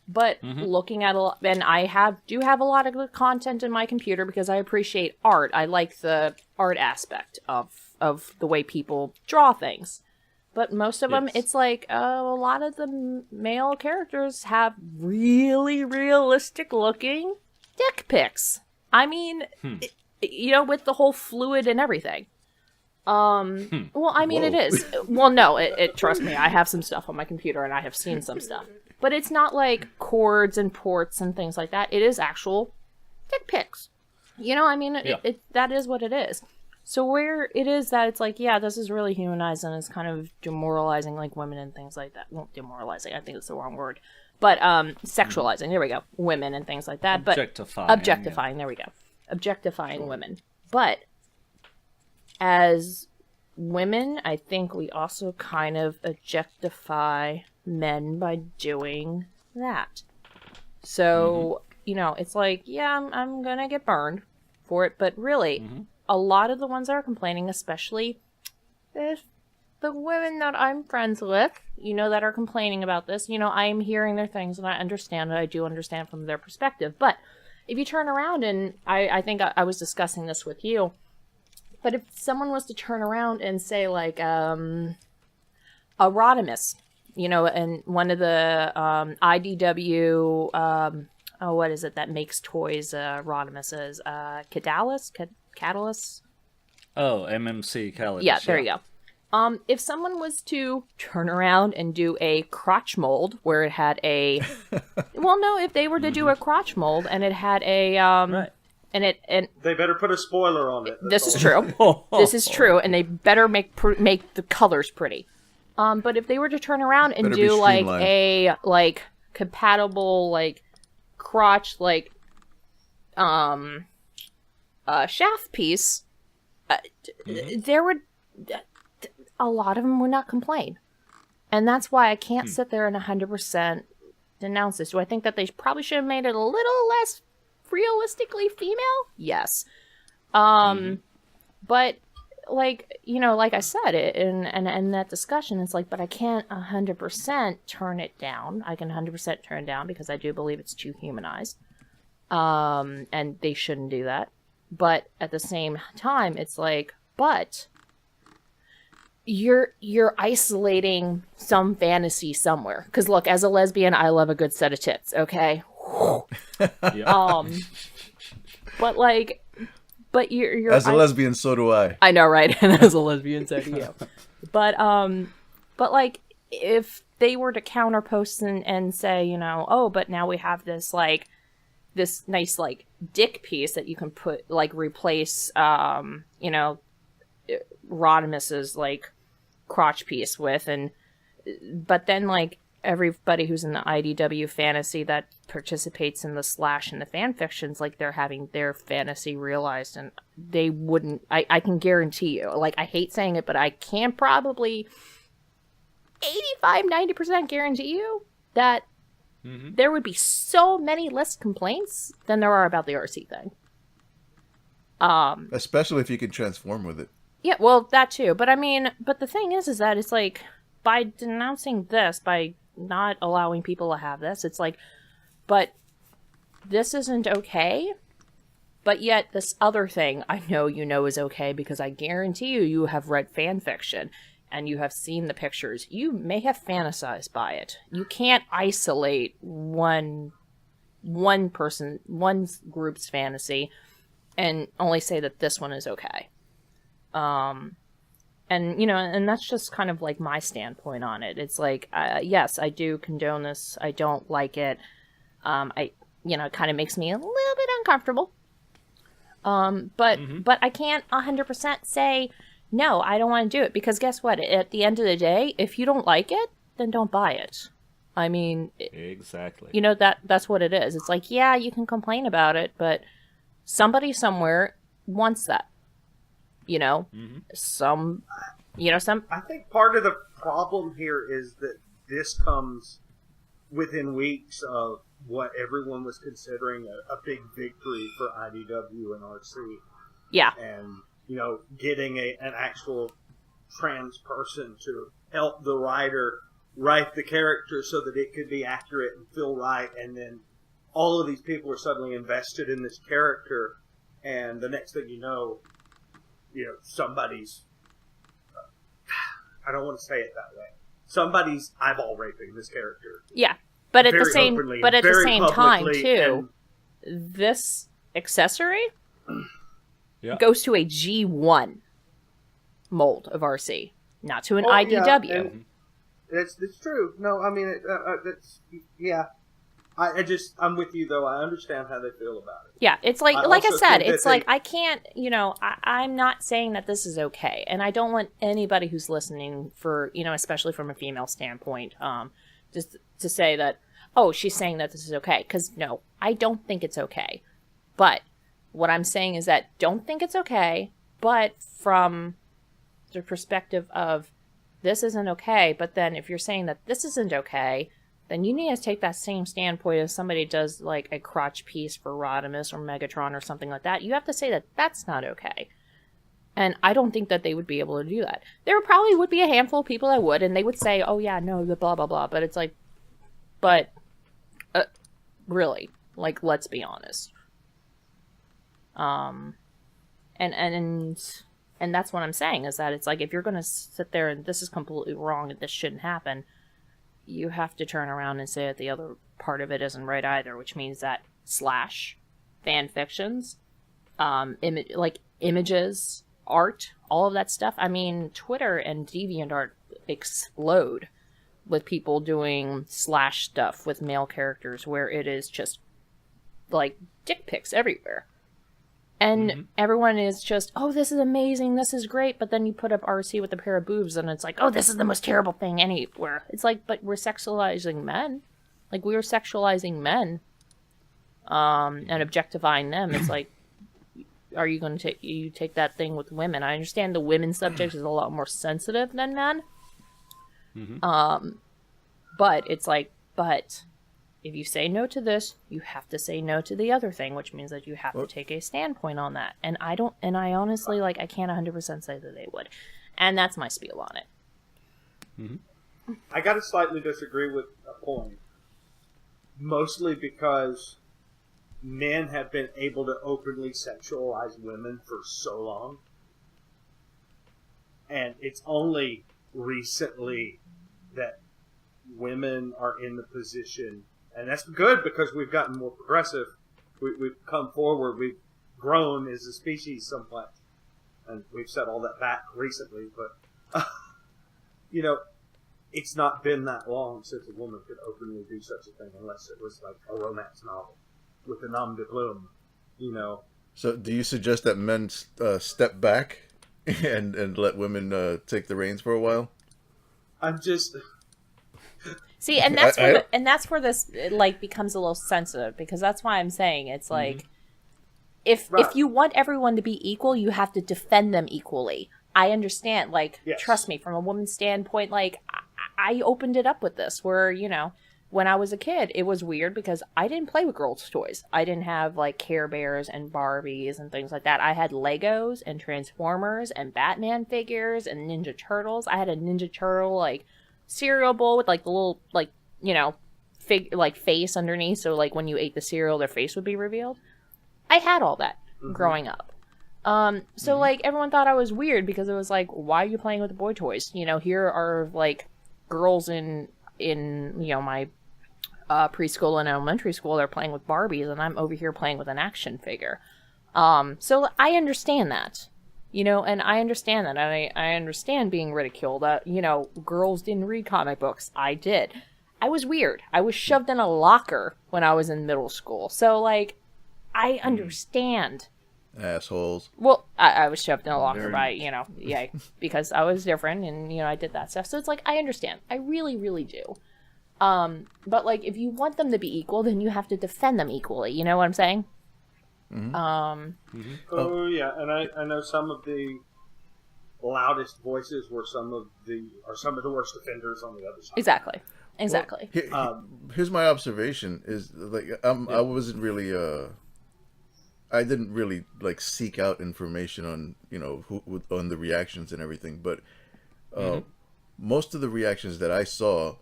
But looking at and I do have a lot of good content in my computer because I appreciate art. I like the art aspect of the way people draw things. But most of them, it's a lot of the male characters have really realistic looking dick pics. I mean, with the whole fluid and everything. Well, I mean, It is. Well, no, trust me, I have some stuff on my computer and I have seen some stuff. But it's not like chords and ports and things like that. It is actual dick pics. That is what it is. So where it is that it's this is really humanized and it's kind of demoralizing women and things like that. Well, demoralizing, I think it's the wrong word. But sexualizing, there we go. Women and things like that. Objectifying, there we go. Objectifying women. But as women, I think we also kind of objectify men by doing that. So, it's I'm gonna get burned for it, but really, a lot of the ones that are complaining, especially if the women that I'm friends with, that are complaining about this, I'm hearing their things and I understand it. I do understand from their perspective. But if you turn around and I think I was discussing this with you, but if someone was to turn around and say a Rodimus, and one of the IDW, what is it that makes toys, Rodimus is, Catalyst? Oh, MMC Catalyst. Yeah, there you go. If someone was to turn around and do a crotch mold where it had a... well, no, if they were to do a crotch mold and it had a... right. And they better put a spoiler on it. This is true. This is true, and they better make the colors pretty. But if they were to turn around and do a compatible crotch shaft piece, there would a lot of them would not complain, and that's why I can't sit there and 100% denounce this. Do I think that they probably should have made it a little less realistically female? Yes. But like I said it in that discussion, it's but I can't 100% turn it down. I can 100% turn it down because I do believe it's too humanized. And they shouldn't do that. But at the same time, it's but you're isolating some fantasy somewhere. Because look, as a lesbian, I love a good set of tits, okay? But you're as a lesbian, so do I. I know, right? And as a lesbian, so do you. But if they were to counterpost and say, you know, oh, but now we have this like this nice like dick piece that you can put like replace you know, Rodimus's like crotch piece with, and but then like everybody who's in the IDW fantasy that participates in the slash and the fan fictions, like they're having their fantasy realized, and they wouldn't. I can guarantee you, like I hate saying it, but I can probably 85-90% guarantee you that there would be so many less complaints than there are about the Arcee thing. Especially if you can transform with it. Yeah, well, that too. But I mean, but the thing is that it's like, by denouncing this, by not allowing people to have this, it's like, but this isn't okay. But yet this other thing I know you know is okay, because I guarantee you have read fan fiction and you have seen the pictures. You may have fantasized by it. You can't isolate one group's fantasy and only say that this one is okay. And, you know, and that's just kind of like my standpoint on it. It's like, yes, I do condone this. I don't like it. It kind of makes me a little bit uncomfortable. But I can't 100% say, no, I don't want to do it, because guess what? At the end of the day, if you don't like it, then don't buy it. I mean, exactly. You know, that's what it is. It's like, yeah, you can complain about it, but somebody somewhere wants that. You know, some. I think part of the problem here is that this comes within weeks of what everyone was considering a big victory for IDW and Arcee. Yeah. And, you know, getting an actual trans person to help the writer write the character so that it could be accurate and feel right. And then all of these people are suddenly invested in this character. And the next thing you know, somebody's, I don't want to say it that way, somebody's eyeball raping this character. Yeah. But at the same time, too, this accessory goes to a G1 mold of Arcee, not to an IDW. Yeah, it's true. No, I mean, I'm with you, though. I understand how they feel about it. Yeah, it's like I said, it's like I can't, I'm not saying that this is okay. And I don't want anybody who's listening for, especially from a female standpoint, just to say that, oh, she's saying that this is okay. Because no, I don't think it's okay. But what I'm saying is that don't think it's okay, but from the perspective of this isn't okay. But then if you're saying that this isn't okay, then you need to take that same standpoint as somebody does like a crotch piece for Rodimus or Megatron or something like that. You have to say that that's not okay. And I don't think that they would be able to do that. There probably would be a handful of people that would, and they would say, oh yeah, no, the blah, blah, blah. But it's like, really, like, let's be honest. And that's what I'm saying, is that it's like, if you're going to sit there and this is completely wrong and this shouldn't happen, you have to turn around and say that the other part of it isn't right either, which means that slash fan fictions, images, art, all of that stuff. I mean, Twitter and DeviantArt explode with people doing slash stuff with male characters where it is just like dick pics everywhere. And everyone is just, oh, this is amazing, this is great, but then you put up Arcee with a pair of boobs and it's like, oh, this is the most terrible thing anywhere. It's like, but we're sexualizing men. Like, we were sexualizing men and objectifying them. It's like, are you going to take that thing with women? I understand the women subject is a lot more sensitive than men. But it's like, but if you say no to this, you have to say no to the other thing, which means that you have to take a standpoint on that. And I honestly, like, I can't 100% say that they would. And that's my spiel on it. I gotta slightly disagree with a point. Mostly because men have been able to openly sexualize women for so long. And it's only recently that women are in the position, and that's good because we've gotten more progressive. We've come forward. We've grown as a species somewhat, and we've set all that back recently. But it's not been that long since a woman could openly do such a thing, unless it was like a romance novel with a nom de plume, you know. So, do you suggest that men step back and let women take the reins for a while? I'm just see, and that's and that's where this like becomes a little sensitive, because that's why I'm saying it's like if you want everyone to be equal, you have to defend them equally. I understand, like, trust me, from a woman's standpoint, like, I opened it up with this, where, you know, when I was a kid, it was weird because I didn't play with girls' toys. I didn't have, like, Care Bears and Barbies and things like that. I had Legos and Transformers and Batman figures and Ninja Turtles. I had a Ninja Turtle, like, cereal bowl with, like, the little, like, you know, face underneath, so, like, when you ate the cereal, their face would be revealed. I had all that growing up. So, like, everyone thought I was weird because it was like, why are you playing with the boy toys? You know, here are, like, girls in you know, my preschool and elementary school, they're playing with Barbies, and I'm over here playing with an action figure. So I understand that, you know, and I understand that. And I understand being ridiculed. You know, girls didn't read comic books. I did. I was weird. I was shoved in a locker when I was in middle school. So, like, I understand. Assholes. Well, I was shoved in a locker by, you know, because I was different and, you know, I did that stuff. So it's like, I understand. I really, really do. But, like, if you want them to be equal, then you have to defend them equally. You know what I'm saying? Oh, yeah. And I know some of the loudest voices were some of the worst offenders on the other side. Exactly. Well, here's my observation is, like, I wasn't really, I didn't really, like, seek out information on, you know, on the reactions and everything, but most of the reactions that I saw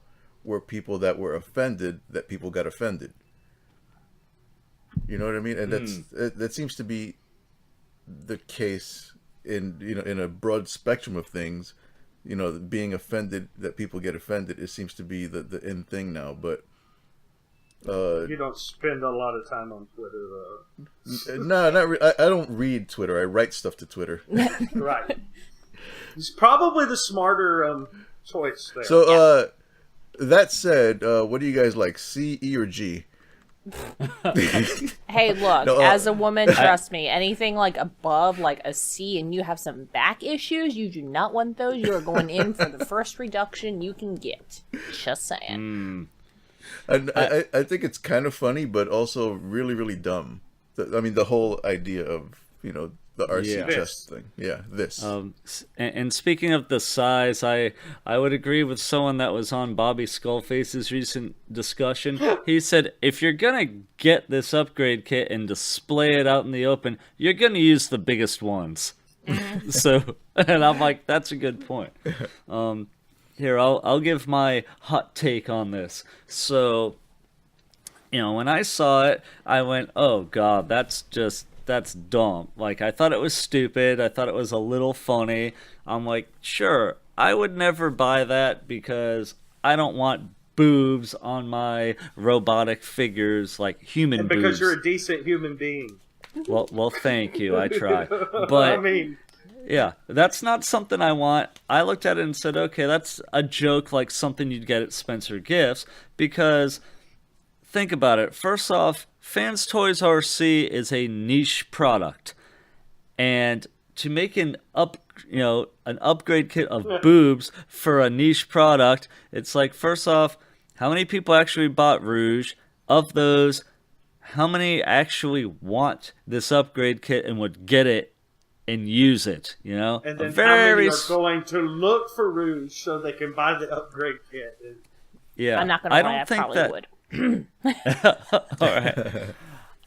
were people that were offended that people got offended. You know what I mean? And that seems to be the case in, you know, in a broad spectrum of things. You know, being offended that people get offended, it seems to be the in thing now, but you don't spend a lot of time on Twitter, though. No, I don't read Twitter. I write stuff to Twitter. Right. It's probably the smarter choice there. So, that said, what do you guys like, C, E, or G? Hey, look, as a woman, trust me, anything like above like a C and you have some back issues, you do not want those. You are going in for the first reduction you can get. Just saying. And I think it's kind of funny, but also really, really dumb. I mean, the whole idea of, you know, the RC chest thing. Yeah, this. And speaking of the size, I would agree with someone that was on Bobby Skullface's recent discussion. He said, if you're going to get this upgrade kit and display it out in the open, you're going to use the biggest ones. So, and I'm like, that's a good point. Here, I'll give my hot take on this. So, you know, when I saw it, I went, oh, God, that's dumb. Like, I thought it was stupid. I thought it was a little funny. I'm like, sure, I would never buy that because I don't want boobs on my robotic figures, like human and boobs. Because you're a decent human being. Well, thank you. I try. But, I mean, yeah, that's not something I want. I looked at it and said, okay, that's a joke, like something you'd get at Spencer Gifts, because think about it. First off, Fans Toys RC is a niche product, and to make an upgrade kit of boobs for a niche product, it's like, first off, how many people actually bought Rouge? Of those, how many actually want this upgrade kit and would get it and use it? You know, and then how many are going to look for Rouge so they can buy the upgrade kit? Yeah, I'm not going to lie, I probably would. All right.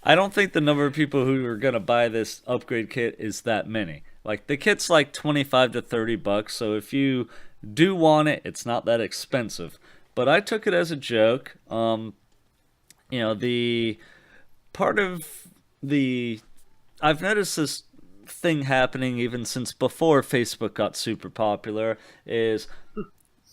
I don't think the number of people who are going to buy this upgrade kit is that many. Like, the kit's like $25 to $30, so if you do want it, it's not that expensive. But I took it as a joke. You know, the part of the... I've noticed this thing happening even since before Facebook got super popular, is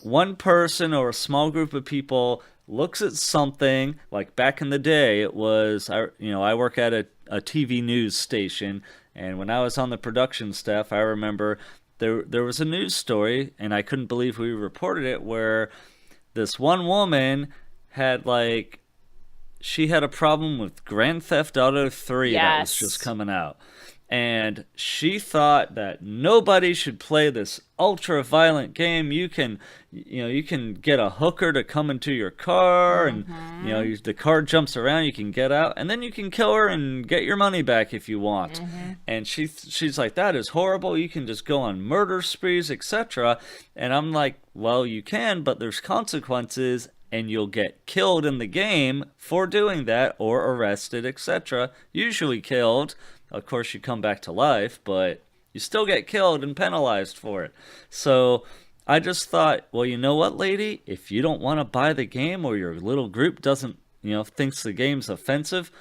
one person or a small group of people looks at something, like back in the day, it was, I work at a TV news station, and when I was on the production staff, I remember there was a news story, and I couldn't believe we reported it, where this one woman had she had a problem with Grand Theft Auto 3 that was just coming out. And she thought that nobody should play this ultra-violent game. You can get a hooker to come into your car, and the car jumps around. You can get out, and then you can kill her and get your money back if you want. And she's like, that is horrible. You can just go on murder sprees, etc. And I'm like, well, you can, but there's consequences, and you'll get killed in the game for doing that, or arrested, etc. Usually killed. Of course, you come back to life, but you still get killed and penalized for it. So I just thought, well, you know what, lady? If you don't want to buy the game, or your little group doesn't, thinks the game's offensive,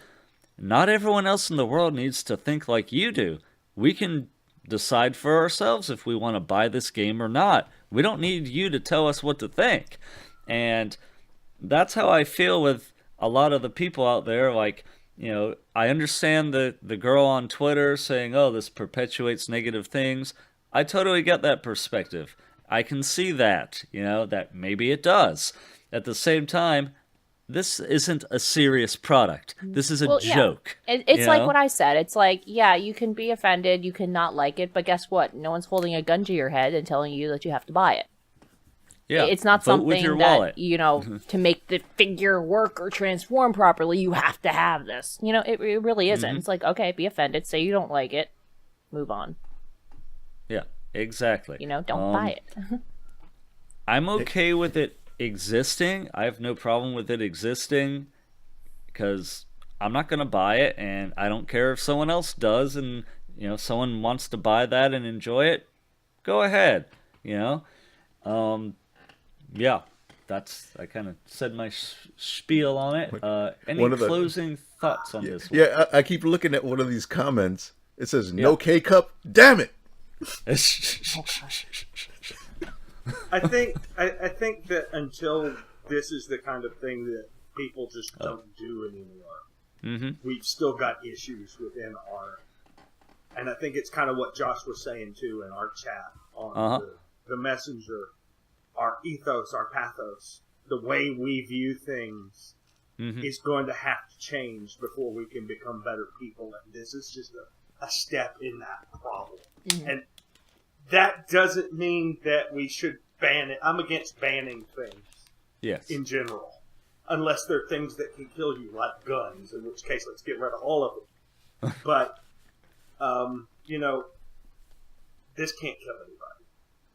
not everyone else in the world needs to think like you do. We can decide for ourselves if we want to buy this game or not. We don't need you to tell us what to think. And that's how I feel with a lot of the people out there. I understand the girl on Twitter saying, oh, this perpetuates negative things. I totally get that perspective. I can see that, that maybe it does. At the same time, this isn't a serious product. This is a joke. It's like what I said. It's like, yeah, you can be offended, you can not like it, but guess what? No one's holding a gun to your head and telling you that you have to buy it. Yeah, it's not vote something with your that, wallet. to make the figure work or transform properly, you have to have this. It really isn't. It's like, okay, be offended, say you don't like it, move on. Yeah, exactly. Don't buy it. I'm okay with it existing. I have no problem with it existing, because I'm not going to buy it, and I don't care if someone else does, and, someone wants to buy that and enjoy it, go ahead, Yeah, I kind of said my spiel on it. Any closing thoughts on this one? Yeah, I keep looking at one of these comments. It says, no K-cup, damn it! I think that until this is the kind of thing that people just don't do anymore, we've still got issues within our... And I think it's kind of what Josh was saying, too, in our chat on the messenger. Our ethos, our pathos, the way we view things is going to have to change before we can become better people. And this is just a step in that problem. And that doesn't mean that we should ban it. I'm against banning things in general. Unless they're things that can kill you, like guns, in which case let's get rid of all of them. But, this can't kill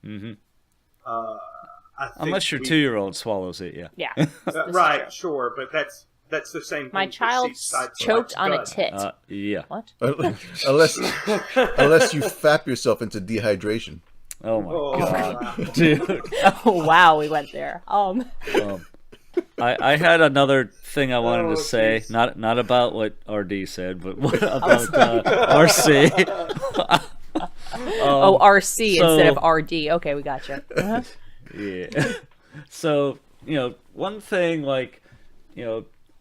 anybody. Unless your 2-year-old swallows it, Yeah. Right, sure, but that's the same thing. My child choked on a tit. Yeah. What? Unless you fap yourself into dehydration. Oh my god, dude! Oh wow, we went there. I had another thing I wanted to say, not about what RD said, but what about Arcee. Arcee instead of RD. Okay, we got you. Yeah. So one thing,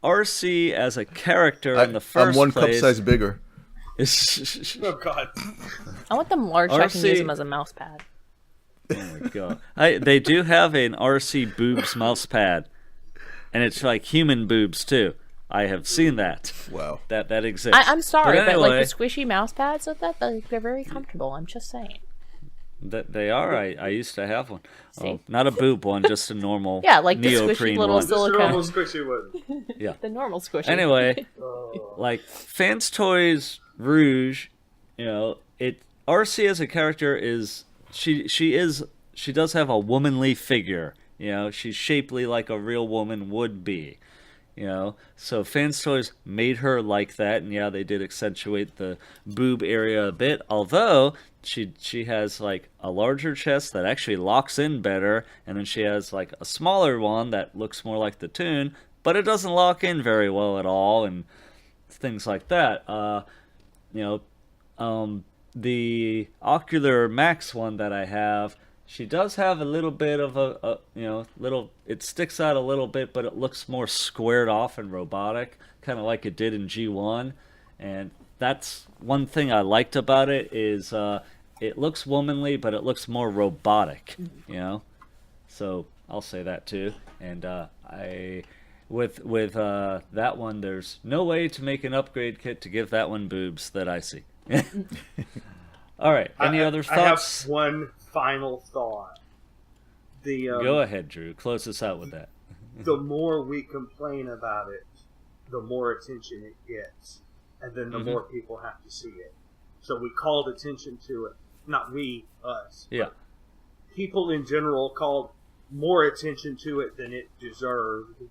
Arcee as a character in the first I'm one place, cup size bigger. Oh god! I want them large so I can use them as a mouse pad. Oh my god! They do have an Arcee boobs mouse pad, and it's like human boobs too. I have seen that. Wow. That exists. I'm sorry, but anyway, the squishy mouse pads with that, they're very comfortable. I'm just saying. That they are. I used to have one. Not a boob one, just a normal the squishy neoprene little one. silicone. The normal squishy one. Yeah. The normal squishy. Anyway, Fans Toys Rouge, Arcee as a character is she does have a womanly figure. She's shapely like a real woman would be. So Fans Toys made her like that, and they did accentuate the boob area a bit, although she has a larger chest that actually locks in better, and then she has a smaller one that looks more like the Toon, but it doesn't lock in very well at all, and things like that. The Ocular Max one that I have, she does have a little bit of it sticks out a little bit, but it looks more squared off and robotic, kind of like it did in G1. And that's one thing I liked about it is it looks womanly, but it looks more robotic, you know. So I'll say that too. And with that one, there's no way to make an upgrade kit to give that one boobs that I see. All right. Any other thoughts? I have one final thought. Go ahead, Drew. Close us out with that. The more we complain about it, the more attention it gets, and then the more people have to see it. So we called attention to it. Not we, us. Yeah. People in general called more attention to it than it deserved,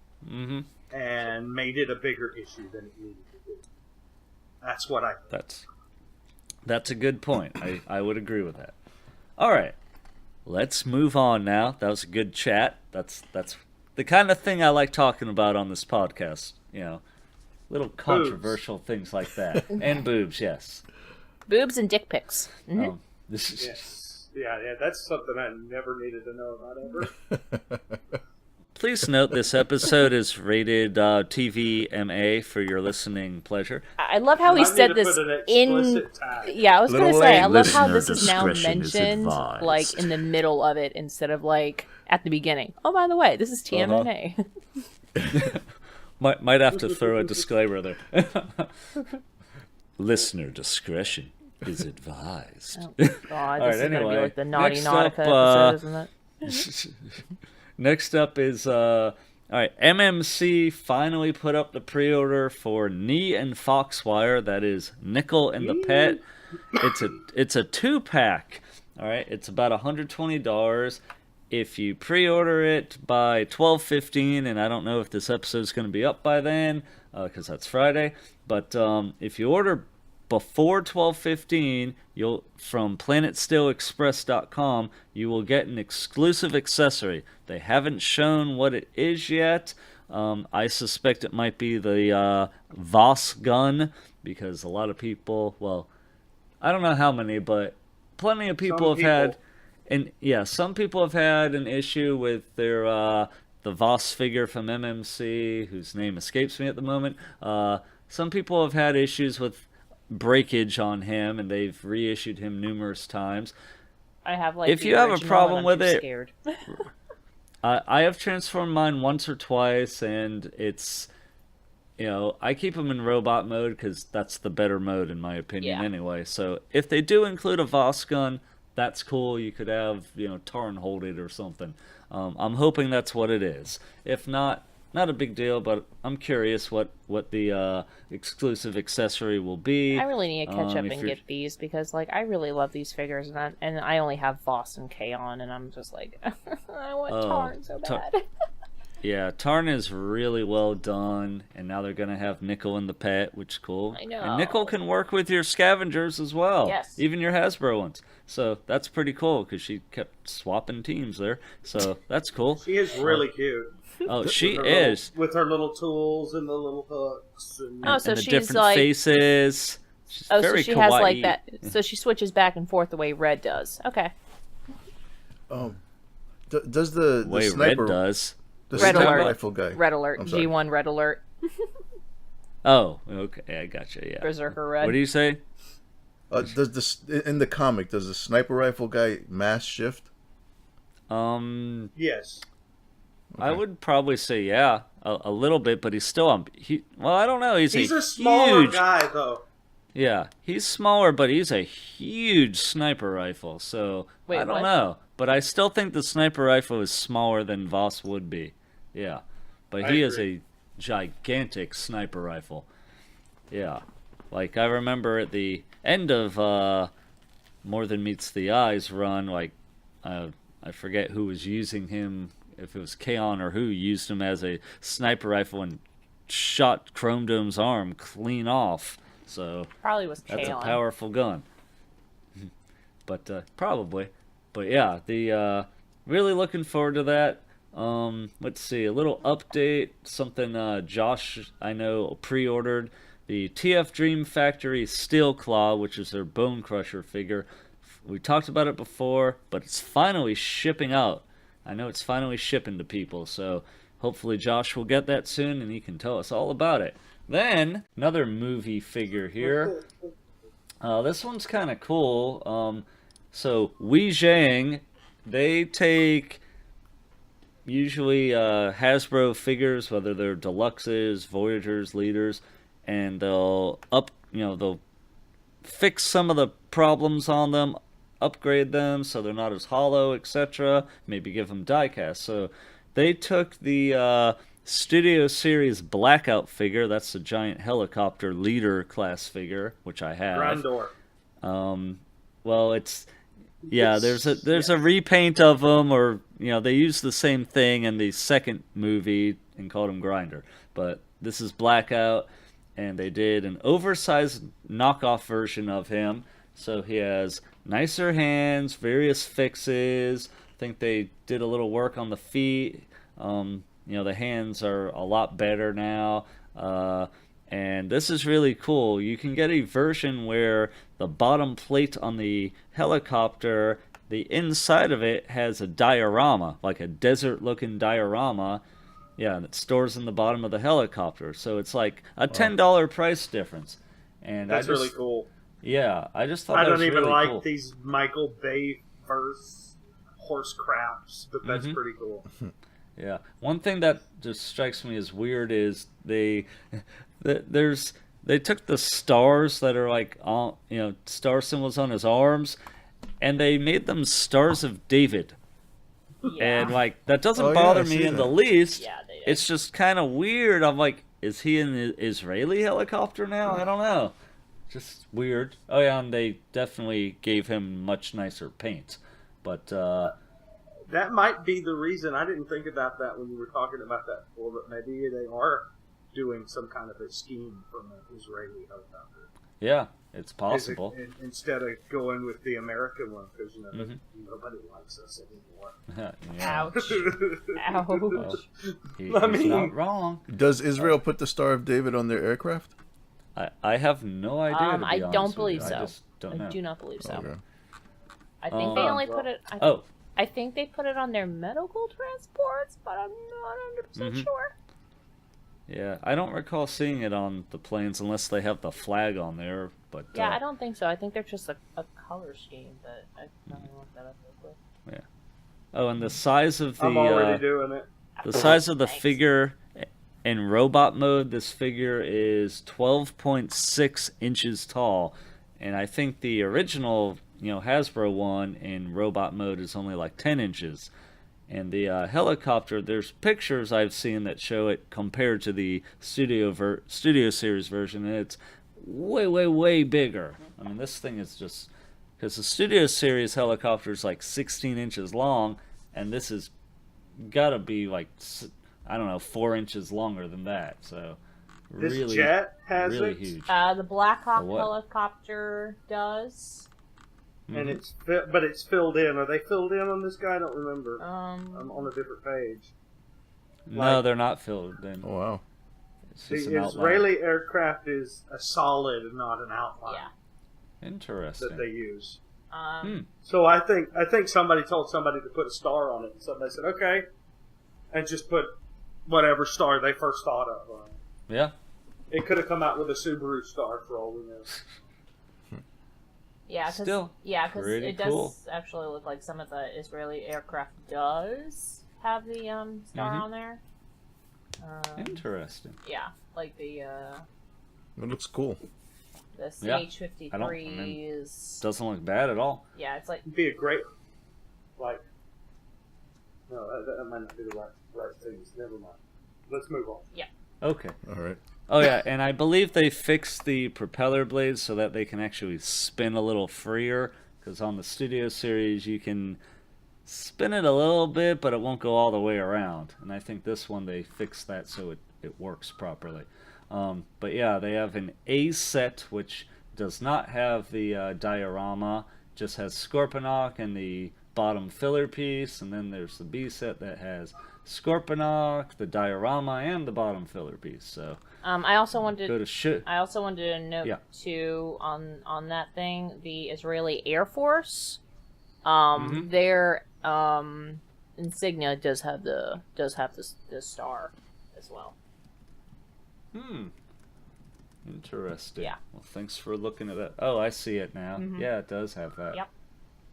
and made it a bigger issue than it needed to be. That's what I think. That's a good point. I would agree with that. All right. Let's move on now. That was a good chat. That's the kind of thing I like talking about on this podcast. You know, little controversial things like that. And boobs, yes. Boobs and dick pics. Yes. Yeah, that's something I never needed to know about ever. Please note this episode is rated TVMA for your listening pleasure. I love how he said this in... Yeah, I was going to say, I love how this is now mentioned like in the middle of it instead of like at the beginning. Oh, by the way, this is TMNA. Might have to throw a disclaimer there. Listener discretion is advised. Oh, God. All This right, is going to be like the Naughty next Nautica up, episode, isn't it? Next up is, all right, MMC finally put up the pre-order for Knee and Foxwire. That is Nickel and the Pet. It's a 2-pack. All right, it's about $120. If you pre-order it by 12/15, and I don't know if this episode is going to be up by then, because that's Friday, but if you order before 12/15, you'll from PlanetStillExpress.com, you will get an exclusive accessory. They haven't shown what it is yet. I suspect it might be the Voss gun, because a lot of people, well, I don't know how many, but plenty of people have had, and yeah, some people have had an issue with their the Voss figure from MMC, whose name escapes me at the moment. Some people have had issues with breakage on him, and they've reissued him numerous times. I have like if you have a problem with it, scared. I have transformed mine once or twice, and it's, you know, I keep them in robot mode because that's the better mode in my opinion anyway. So if they do include a Voss gun, that's cool. You could have, you know, Tarn hold it or something. I'm hoping that's what it is. If not, not a big deal, but I'm curious what the exclusive accessory will be. I really need to catch up and get these, because like I really love these figures, and I only have Voss and Kaon, and I'm just like, I want Tarn so bad. Yeah, Tarn is really well done, and now they're going to have Nickel and the Pet, which is cool. I know. And Nickel can work with your scavengers as well. Yes. Even your Hasbro ones. So that's pretty cool, because she kept swapping teams there. So that's cool. She is really cute. Oh, she is. With her little tools and the little hooks. And, so and the she's different like... faces. She's very so she kawaii. has like that. So she switches back and forth the way Red does. Okay. Does the way sniper... Red does. The Red sniper alert. rifle guy. Red alert. G1 Red alert. Oh, okay. I gotcha, yeah. Berserker Red. What do you say? In the comic, does the sniper rifle guy mass shift? Yes. Okay. I would probably say yeah, a little bit, but he's still on. Well, I don't know. He's a smaller huge guy, though. Yeah, he's smaller, but he's a huge sniper rifle. So Wait, I don't what? know, but I still think the sniper rifle is smaller than Voss would be. Yeah, but he is a gigantic sniper rifle. Yeah, like I remember at the end of More Than Meets the Eyes run, like I forget who was using him. If it was Kaon or who used him as a sniper rifle and shot Chrome Dome's arm clean off. So Probably was that's Kaon. a powerful gun. But probably. But yeah, the really looking forward to that. Let's see, a little update, something Josh I know pre-ordered. The TF Dream Factory Steel Claw, which is their Bone Crusher figure. We talked about it before, but it's finally shipping out. I know it's finally shipping to people, so hopefully Josh will get that soon and he can tell us all about it. Then, another movie figure here. This one's kind of cool. So Wei Zhang, they take usually Hasbro figures, whether they're deluxes, Voyagers, leaders, and they'll fix some of the problems on them, upgrade them so they're not as hollow, etc. Maybe give them diecast. So they took the Studio Series Blackout figure. That's the giant helicopter leader class figure, which I have. Grandor. Well, there's a repaint of them, or they used the same thing in the second movie and called him Grinder. But this is Blackout, and they did an oversized knockoff version of him. So he has nicer hands, various fixes. I think they did a little work on the feet. The hands are a lot better now. And this is really cool. You can get a version where the bottom plate on the helicopter, the inside of it has a diorama, like a desert-looking diorama. Yeah, and it stores in the bottom of the helicopter. So it's like a $10 price difference. And that's really cool. Yeah, I just thought I that was don't even really like cool. these Michael Bay verse horse craps, but that's pretty cool. Yeah, one thing that just strikes me as weird is they took the stars that are like star symbols on his arms, and they made them stars of David. Yeah. And like that doesn't bother me in the least. Yeah, they did. It's just kind of weird. I'm like, is he an Israeli helicopter now? I don't know. Just weird. Oh yeah, and they definitely gave him much nicer paint, but. That might be the reason. I didn't think about that when you were talking about that before, but maybe they are doing some kind of a scheme from an Israeli helicopter. Yeah, it's possible. Instead of going with the American one, because nobody likes us anymore. Yeah. Ouch. Ouch. Well, he's not wrong. Does Israel put the Star of David on their aircraft? I have no idea. To be I honest don't with believe you. so. I just don't know. I do not believe so. Okay. I think they only put it. I think they put it on their medical transports, but I'm not 100% sure. Yeah, I don't recall seeing it on the planes unless they have the flag on there. But yeah, I don't think so. I think they're just a color scheme, but I don't look that up real quick. Yeah. Oh, and the size of the I'm already doing it. The size of the figure in robot mode, this figure is 12.6 inches tall, and I think the original Hasbro one in robot mode is only like 10 inches. And the helicopter, there's pictures I've seen that show it compared to the Studio Series version, and it's way, way, way bigger. I mean, this thing is just... Because the Studio Series helicopter is like 16 inches long, and this has got to be like, 4 inches longer than that. So, this really, jet has really it? huge. The Black Hawk helicopter does. And it's filled in. Are they filled in on this guy? I don't remember. I'm on a different page. No, they're not filled in. Oh, wow. It's just The Israeli aircraft is a solid and not an outline. Yeah. Interesting. That they use. So I think somebody told somebody to put a star on it, and somebody said, okay, and just put whatever star they first thought of on it. Yeah. It could have come out with a Subaru star for all we know. Yeah, because it does cool. actually look like some of the Israeli aircraft does have the star on there. Interesting. Yeah, like the It looks cool. the CH-53 is... Doesn't look bad at all. Yeah, it's like... It'd be a great... No, that might not be the right things. Never mind. Let's move on. Yeah. Okay. All right. Oh yeah, and I believe they fixed the propeller blades so that they can actually spin a little freer. Because on the Studio Series, you can spin it a little bit, but it won't go all the way around. And I think this one they fixed that so it works properly. But yeah, they have an A set which does not have the diorama, just has Scorponok and the bottom filler piece, and then there's the B set that has Scorponok, the diorama, and the bottom filler piece. So I also wanted to note too on that thing, the Israeli Air Force, their insignia does have this star as well. Interesting. Yeah. Well, thanks for looking at that. Oh, I see it now. Yeah, it does have that. Yep.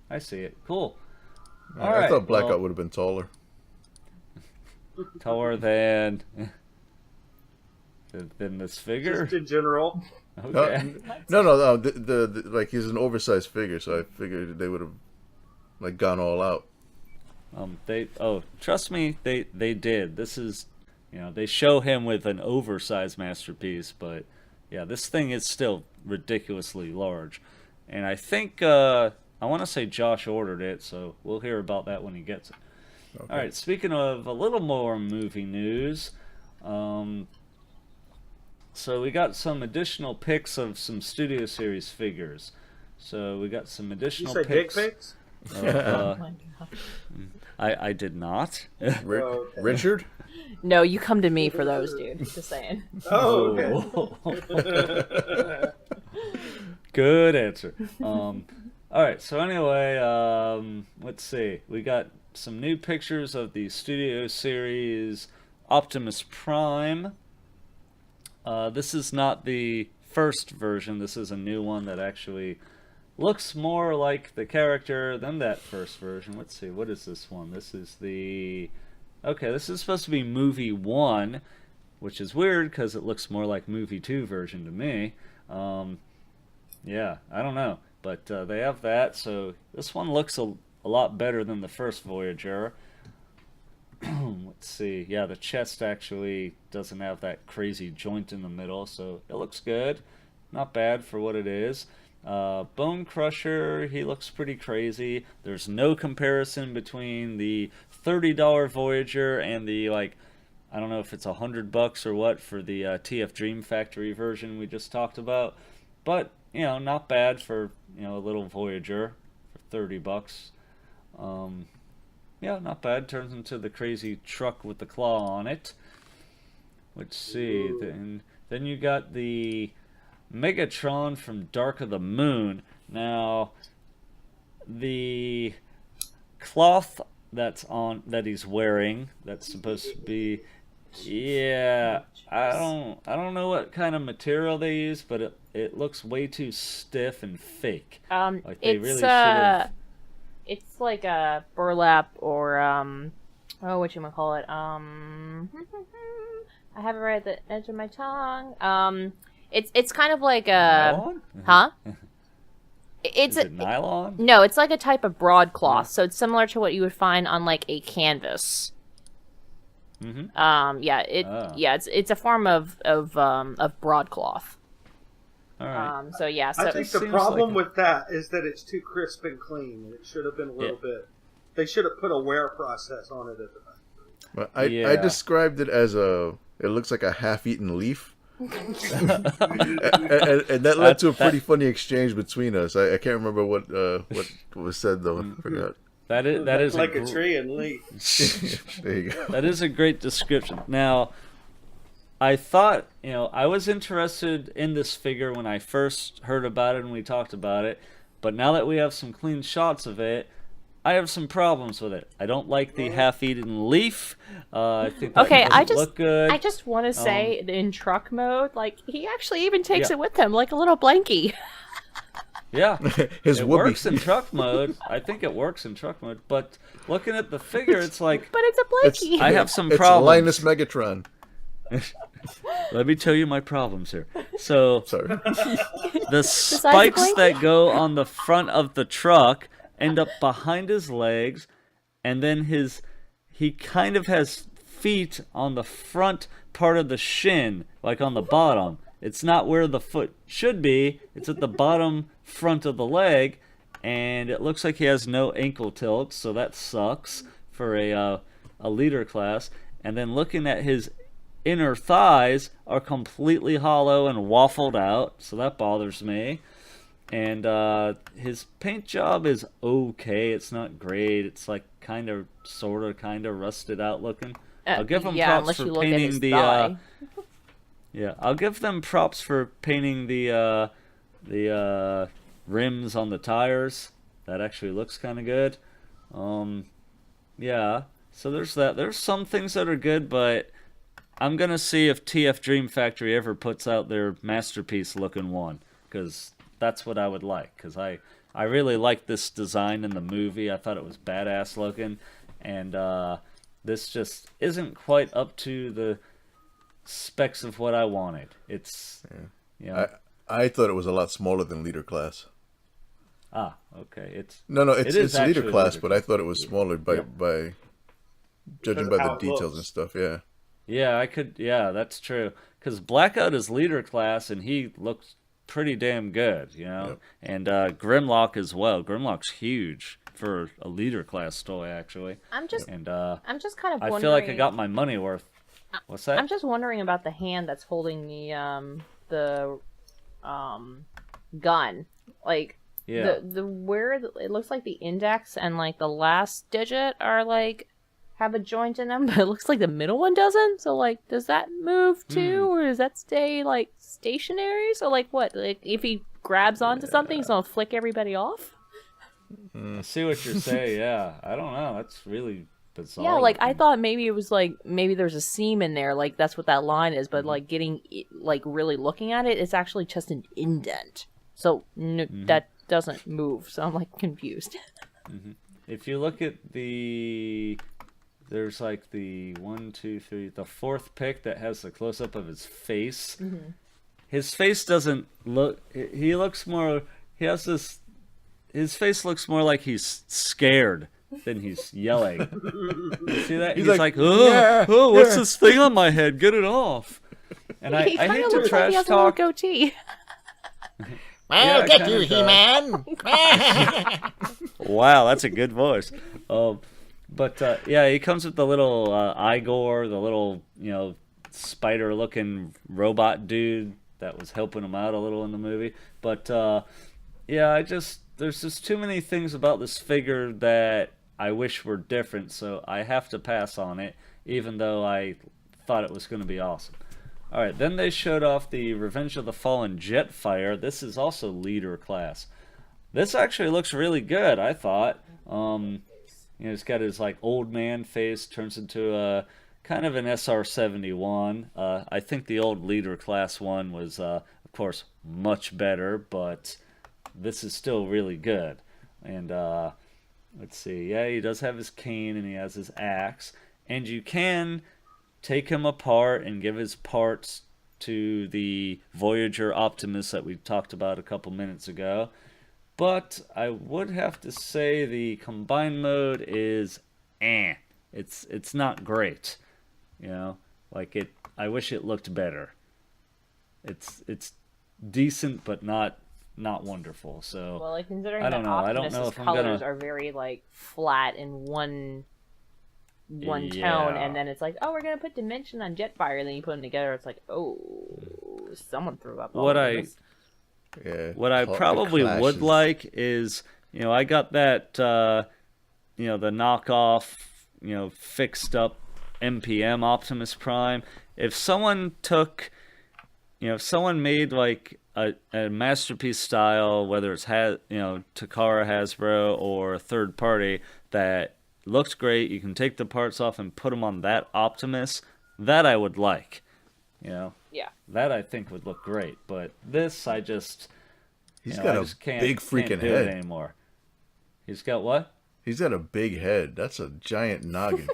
I see it. Cool. I thought Blackout would have been taller. Taller than this figure? Just in general. Okay. No. The like he's an oversized figure, so I figured they would have like gone all out. Trust me, they did. This is, they show him with an oversized masterpiece, but yeah, this thing is still ridiculously large. And I think I want to say Josh ordered it, so we'll hear about that when he gets it. Okay. All right, speaking of a little more movie news, so we got some additional pics of some Studio Series figures. So we got some additional pics. You say dick pics? Oh my God. I did not. Richard? No, you come to me for those, dude. Just saying. Oh, okay. Good answer. All right, so anyway, let's see. We got some new pictures of the Studio Series Optimus Prime. This is not the first version. This is a new one that actually looks more like the character than that first version. Let's see, what is this one? This is the... Okay, this is supposed to be Movie 1, which is weird because it looks more like Movie 2 version to me. Yeah, I don't know. But they have that, so this one looks a lot better than the first Voyager. Let's see. Yeah, the chest actually doesn't have that crazy joint in the middle, so it looks good. Not bad for what it is. Bone Crusher, he looks pretty crazy. There's no comparison between the $30 Voyager and the, like, I don't know if it's $100 or what for the TF Dream Factory version we just talked about. But, not bad for, a little Voyager for $30. Yeah, not bad. Turns into the crazy truck with the claw on it. Let's see. Then you got the Megatron from Dark of the Moon. Now, the cloth that he's wearing, that's supposed to be, yeah, I don't know what kind of material they use, but it looks way too stiff and fake. Like they really should have. It's like a burlap or whatchamacallit. I have it right at the edge of my tongue. It's kind of like a nylon? Huh? Is it nylon? No, it's like a type of broadcloth, so it's similar to what you would find on like a canvas. Mm-hmm. It's a form of broadcloth. All right. I think the problem with that is that it's too crisp and clean. It should have been a little bit. They should have put a wear process on it at the back. I described it as it looks like a half-eaten leaf. and that led to a pretty funny exchange between us. I can't remember what was said though. I forgot. That is like a tree and leaf. There you go. That is a great description. Now, I thought, I was interested in this figure when I first heard about it and we talked about it, but now that we have some clean shots of it, I have some problems with it. I don't like the half-eaten leaf. I think that doesn't look good. I just want to say, in truck mode, like, he actually even takes it with him, like a little blankie. Yeah, it works in truck mode. I think it works in truck mode, but looking at the figure, it's like... But it's a blankie. I have some problems. It's Linus Megatron. Let me tell you my problems here. So, sorry. The spikes that go on the front of the truck end up behind his legs, and then he kind of has feet on the front part of the shin, like on the bottom. It's not where the foot should be. It's at the bottom front of the leg, and it looks like he has no ankle tilts, so that sucks for a leader class. And then looking at his inner thighs are completely hollow and waffled out, so that bothers me. And his paint job is okay. It's not great. It's like kind of rusted out looking. I'll give him props for painting the I'll give them props for painting the rims on the tires. That actually looks kind of good. Yeah. So there's that. There's some things that are good, but I'm gonna see if TF Dream Factory ever puts out their masterpiece looking one, because that's what I would like. Because I I really liked this design in the movie. I thought it was badass looking, and this just isn't quite up to the specs of what I wanted. It's, you know, I thought it was a lot smaller than Leader Class. Ah, okay. It's Leader Class, but I thought it was smaller by judging by the details and stuff. Yeah. Yeah, Yeah, that's true. Because Blackout is Leader Class, and he looks pretty damn good, you know. Yep. And Grimlock as well. Grimlock's huge for a Leader Class toy, actually. I'm just kind of wondering. I feel like I got my money worth. What's that? I'm just wondering about the hand that's holding the gun. Like, yeah. It looks like the index and like the last digit are like have a joint in them, but it looks like the middle one doesn't. So like, does that move too, or does that stay like stationary? So like, what? Like, if he grabs onto something, he's gonna flick everybody off. I see what you're saying. Yeah, I don't know. That's really bizarre. Yeah, like I thought maybe it was like there's a seam in there, like that's what that line is. But like really looking at it, it's actually just an indent. So that doesn't move. So I'm like confused. If you look at there's like the the fourth pic that has the close up of his face. His face doesn't look. He looks more. He has this. His face looks more like he's scared than he's yelling. You see that? He's like, oh, what's this thing on my head? Get it off. And I hate to trash like talk. Goatee. I'll get you, He-Man. Wow, that's a good voice. But he comes with the little Igor, the little, spider-looking robot dude that was helping him out a little in the movie. But there's just too many things about this figure that I wish were different, so I have to pass on it, even though I thought it was going to be awesome. Alright, then they showed off the Revenge of the Fallen Jetfire. This is also Leader Class. This actually looks really good, I thought. He's got his like old man face, turns into a kind of an SR-71. I think the old Leader Class one was, of course, much better, but this is still really good. And let's see, he does have his cane and he has his axe, and you can take him apart and give his parts to the Voyager Optimus that we talked about a couple minutes ago. But I would have to say the combined mode is it's not great. I wish it looked better. It's decent but not wonderful. So well, like considering I don't know. I don't know if I'm gonna. Colors are very like flat in one tone, and then it's like, oh, we're gonna put dimension on Jetfire, and then you put them together, it's like, oh, someone threw up. What I probably would like is, I got that, the knockoff, fixed up MPM Optimus Prime. If someone made like a masterpiece style, whether it's Takara Hasbro or a third party that looks great, you can take the parts off and put them on that Optimus, that I would like. Yeah. That I think would look great, but this I just He's got a big freaking head anymore. He's got what? He's got a big head. That's a giant noggin.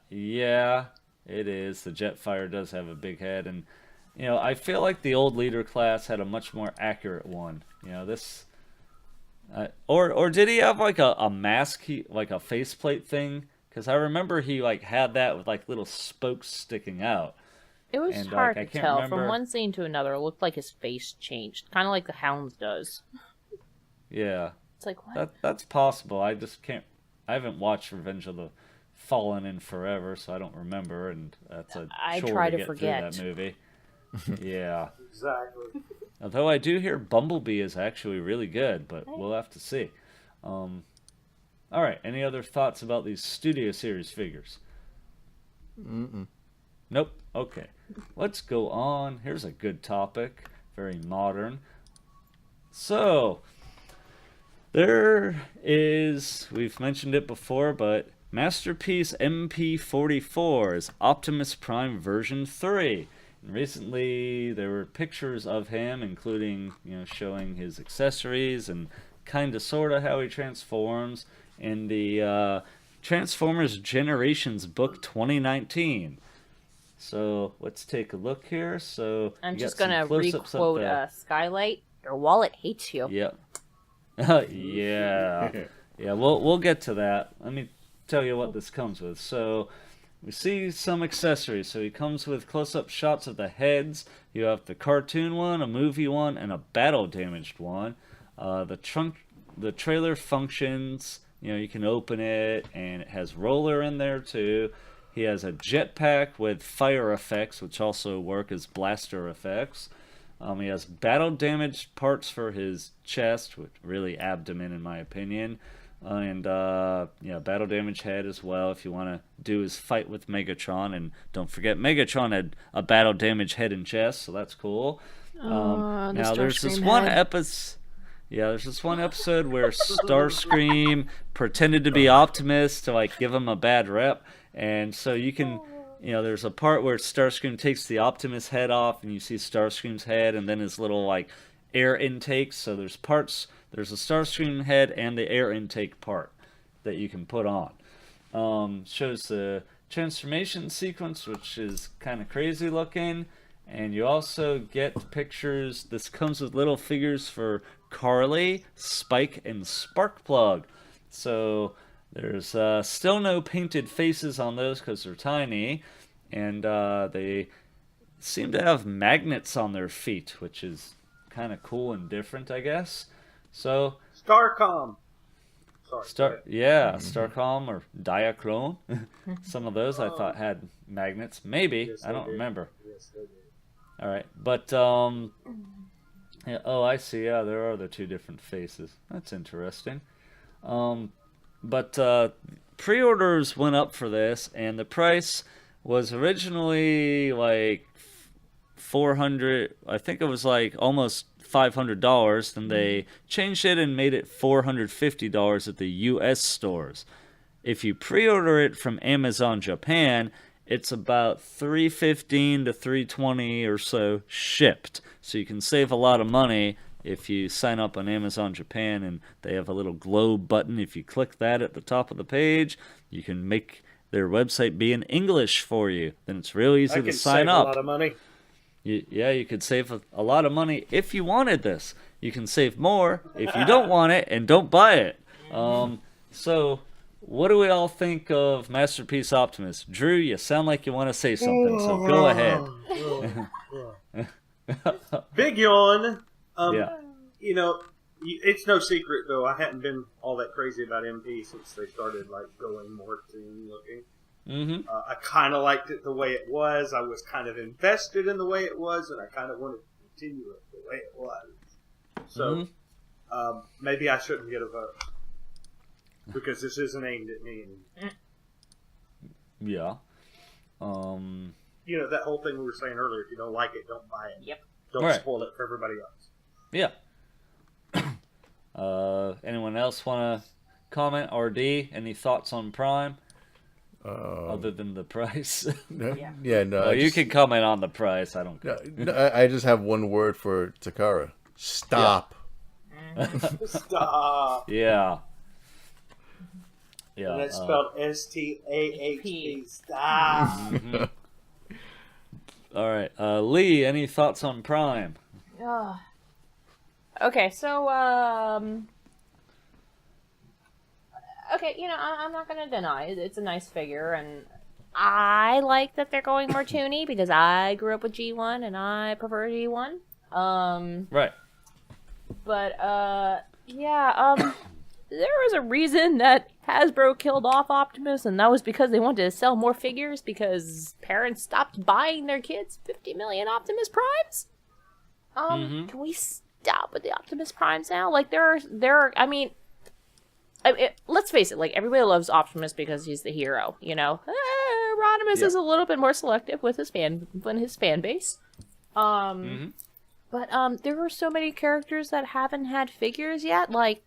Yeah, it is. The Jetfire does have a big head, and I feel like the old Leader Class had a much more accurate one. This or did he have like a mask, like a faceplate thing? Because I remember he like had that with like little spokes sticking out. It was hard to tell. Remember. From one scene to another, it looked like his face changed. Kind of like the Hound's does. Yeah. It's like, what? That's possible. I just can't... I haven't watched Revenge of the Fallen in forever, so I don't remember, and that's a chore to get forget through that movie. Yeah. Exactly. Although I do hear Bumblebee is actually really good, but we'll have to see. Alright, any other thoughts about these Studio Series figures? Nope. Okay. Let's go on. Here's a good topic. Very modern. So, there is, we've mentioned it before, but Masterpiece MP-44 is Optimus Prime version 3. And recently, there were pictures of him, including, showing his accessories and kind of sort of how he transforms in the Transformers Generations book 2019. So let's take a look here. So I'm just gonna requote Skylight. Your wallet hates you. Yep. Yeah. Yeah, we'll get to that. Let me tell you what this comes with. So we see some accessories. So he comes with close-up shots of the heads. You have the cartoon one, a movie one, and a battle-damaged one. The trailer functions. You know, you can open it, and it has roller in there too. He has a jetpack with fire effects, which also work as blaster effects. He has battle-damaged parts for his chest, with really abdomen in my opinion. And battle-damaged head as well if you want to do his fight with Megatron. And don't forget, Megatron had a battle-damaged head and chest, so that's cool. Now, there's this one episode... Yeah, there's this one episode where Starscream pretended to be Optimus to, like, give him a bad rep. And so you can... You know, there's a part where Starscream takes the Optimus head off, and you see Starscream's head, and then his little, like, air intakes. So there's parts, there's a Starscream head and the air intake part that you can put on. Shows the transformation sequence, which is kind of crazy looking. And you also get pictures. This comes with little figures for Carly, Spike, and Sparkplug. So there's still no painted faces on those because they're tiny. And they seem to have magnets on their feet, which is kind of cool and different, I guess. So Starcom. Sorry. Starcom or Diachrome. Some of those I thought had magnets. Maybe. Yes, I don't remember. Yes, they did. All right. But yeah, oh, I see. Yeah, there are the two different faces. That's interesting. But pre-orders went up for this, and the price was originally like $400. I think it was like almost $500. Then they changed it and made it $450 at the U.S. stores. If you pre-order it from Amazon Japan, it's about $315 to $320 or so shipped. So you can save a lot of money if you sign up on Amazon Japan, and they have a little globe button. If you click that at the top of the page, you can make their website be in English for you. Then it's real easy to sign up. A lot of money. You could save a lot of money if you wanted this. You can save more if you don't want it and don't buy it. So what do we all think of Masterpiece Optimus? Drew, you sound like you want to say something, so go ahead. Big yawn. Yeah. You know, it's no secret though. I hadn't been all that crazy about MP since they started like going more teen looking. Mm-hmm. I kind of liked it the way it was. I was kind of invested in the way it was, and I kind of wanted to continue it the way it was. So maybe I shouldn't get a vote because this isn't aimed at me. Yeah. You know that whole thing we were saying earlier. If you don't like it, don't buy it. Yep. Don't spoil it for everybody else. Yeah. Anyone else want to comment? RD, any thoughts on Prime? Other than the price? No. Well, you can comment on the price. I don't care. No, I just have one word for Takara. Stop. Stop. Yeah. Yeah. And that's spelled S-T-A-H-P. Stop. All right. Leigh, any thoughts on Prime? Okay, so, okay, you know, I'm not going to deny it. It's a nice figure, and I like that they're going more toony because I grew up with G1 and I prefer G1. Right. But, there was a reason that Hasbro killed off Optimus, and that was because they wanted to sell more figures because parents stopped buying their kids 50 million Optimus Primes. Can we stop with the Optimus Primes now? Like, let's face it, like, everybody loves Optimus because he's the hero, you know? Rodimus is a little bit more selective with his fan base. But there were so many characters that haven't had figures yet, like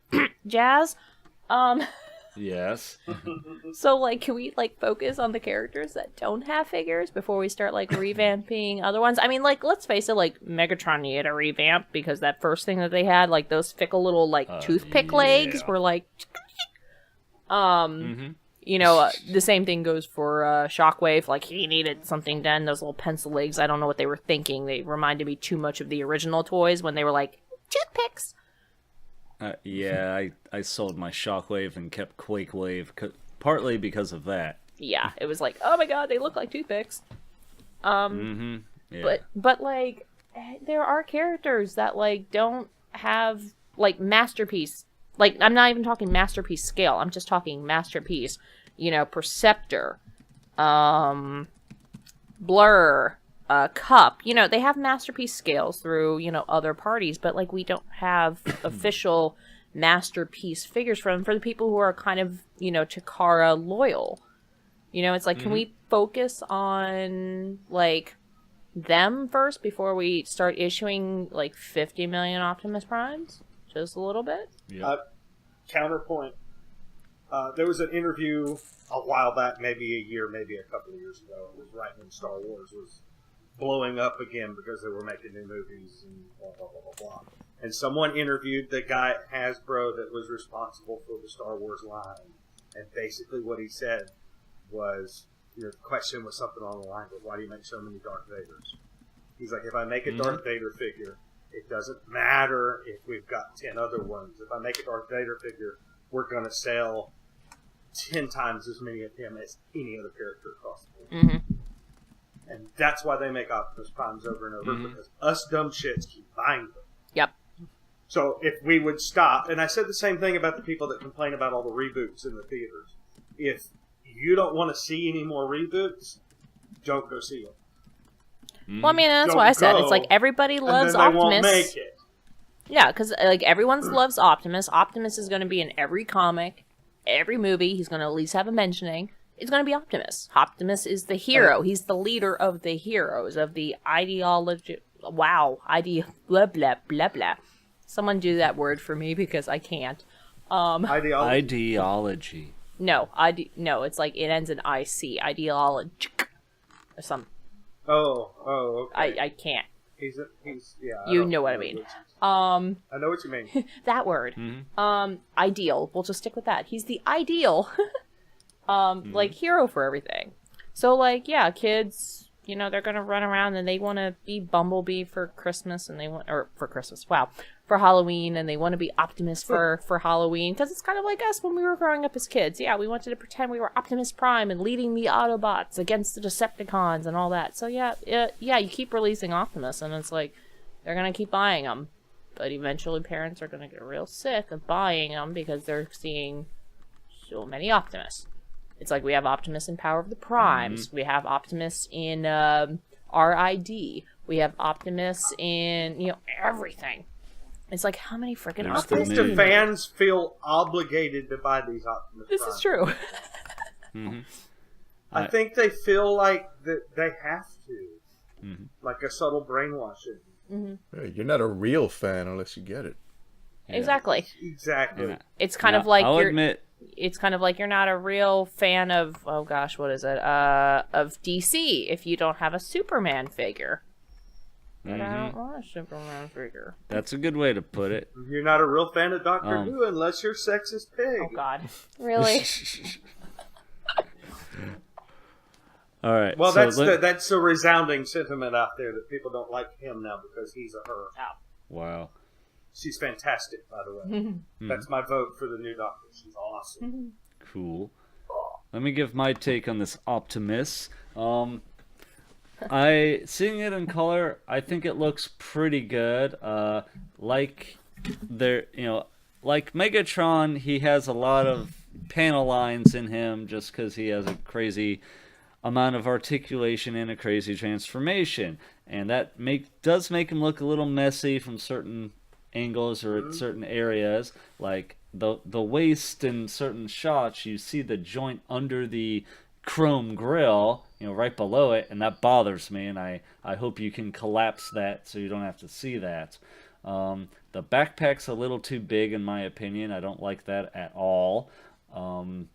Jazz. Yes. So, like, can we, like, focus on the characters that don't have figures before we start, like, revamping other ones? I mean, like, let's face it, like, Megatron needed a revamp because that first thing that they had, like, those fickle little, like, toothpick legs were, like... You know, the same thing goes for Shockwave. Like, he needed something done. Those little pencil legs, I don't know what they were thinking. They reminded me too much of the original toys when they were like, toothpicks. Yeah, I sold my Shockwave and kept Quakewave, partly because of that. Yeah, it was like, oh my god, they look like toothpicks. Yeah. But like, there are characters that, like, don't have, like, masterpiece. Like, I'm not even talking masterpiece scale. I'm just talking masterpiece. You know, Perceptor, Blur, Cup. You know, they have masterpiece scales through, you know, other parties, but, like, we don't have official masterpiece figures for the people who are kind of, you know, Takara loyal. You know, it's like, can we focus on, like, them first before we start issuing, like, 50 million Optimus Primes? Just a little bit? Yeah. Counterpoint. There was an interview a while back, maybe a year, maybe a couple of years ago. It was right when Star Wars was blowing up again because they were making new movies and blah, blah, blah, blah, blah. And someone interviewed the guy at Hasbro that was responsible for the Star Wars line. And basically what he said was, the question was something along the line of, why do you make so many Darth Vaders? He's like, if I make a Darth Vader figure, it doesn't matter if we've got 10 other ones. If I make a Darth Vader figure, we're going to sell 10 times as many of him as any other character across the board. And that's why they make Optimus Primes over and over, because us dumb shits keep buying them. Yep. So if we would stop, and I said the same thing about the people that complain about all the reboots in the theaters. If you don't want to see any more reboots, don't go see them. Well, I mean, that's why I said it's like everybody loves and then they Optimus. Won't make it. Yeah, because like everyone loves Optimus. Optimus is going to be in every comic, every movie. He's going to at least have a mentioning. It's going to be Optimus. Optimus is the hero. He's the leader of the heroes of the ideology. Wow, blah blah blah blah. Someone do that word for me because I can't. Ideology. No, no. It's like it ends in IC. Ideology or something. Oh, okay. I can't. He's yeah. You know what I mean. I know what you mean. That word. Ideal. We'll just stick with that. He's the ideal, like, hero for everything. So, like, yeah, kids, you know, they're gonna run around and they want to be Bumblebee for Christmas, and for Halloween, and they want to be Optimus for Halloween, because it's kind of like us when we were growing up as kids. Yeah, we wanted to pretend we were Optimus Prime and leading the Autobots against the Decepticons and all that. So yeah, you keep releasing Optimus, and it's like, they're going to keep buying them. But eventually parents are going to get real sick of buying them because they're seeing so many Optimus. It's like we have Optimus in Power of the Primes. We have Optimus in RID. We have Optimus in, you know, everything. It's like, how many freaking Optimus do you the fans feel obligated to buy these Optimus This Primes. is true. I think they feel like that they have to. Like a subtle brainwashing. Hey, you're not a real fan unless you get it. Exactly. Exactly. It's kind of like I'll admit. It's kind of like you're not a real fan of, oh gosh, what is it? Of DC if you don't have a Superman figure. But I don't want a Superman figure. That's a good way to put it. You're not a real fan of Doctor Who unless you're sexist pig. Oh God, really? All right. Well, so that's a resounding sentiment out there that people don't like him now because he's a her. Wow. She's fantastic, by the way. That's my vote for the new Doctor. She's awesome. Cool. Let me give my take on this Optimus. Seeing it in color, I think it looks pretty good. Like Megatron, he has a lot of panel lines in him just because he has a crazy amount of articulation and a crazy transformation, and that does make him look a little messy from certain angles or at certain areas. Like the waist in certain shots, you see the joint under the chrome grill, right below it, and that bothers me, and I hope you can collapse that so you don't have to see that. The backpack's a little too big in my opinion. I don't like that at all. I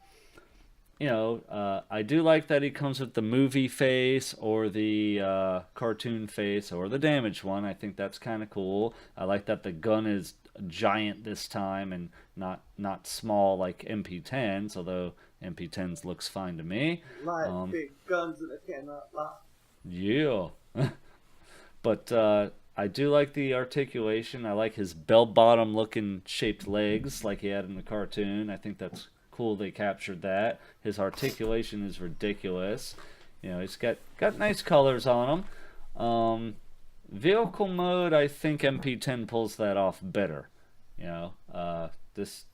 do like that he comes with the movie face or the cartoon face or the damaged one. I think that's kind of cool. I like that the gun is giant this time and not small like MP10s, although MP10s looks fine to me. Like big guns and I cannot lie. Yeah. But I do like the articulation. I like his bell-bottom looking shaped legs like he had in the cartoon. I think that's cool they captured that. His articulation is ridiculous. He's got nice colors on him. Vehicle mode, I think MP10 pulls that off better. This,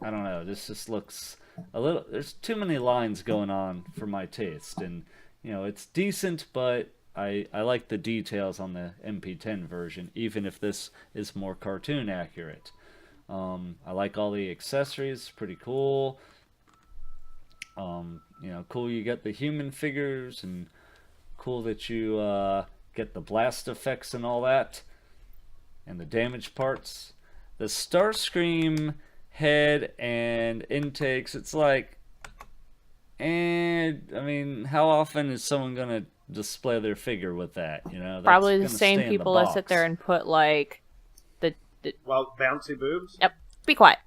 I don't know, this just looks a little, there's too many lines going on for my taste. And, it's decent, but I like the details on the MP10 version, even if this is more cartoon accurate. I like all the accessories, pretty cool. Cool you get the human figures, and cool that you get the blast effects and all that, and the damage parts. The Starscream head and intakes, it's like, how often is someone gonna display their figure with that? That's Probably the gonna same stay in the people that box. sit there and put like Well, bouncy boobs. Yep. Be quiet.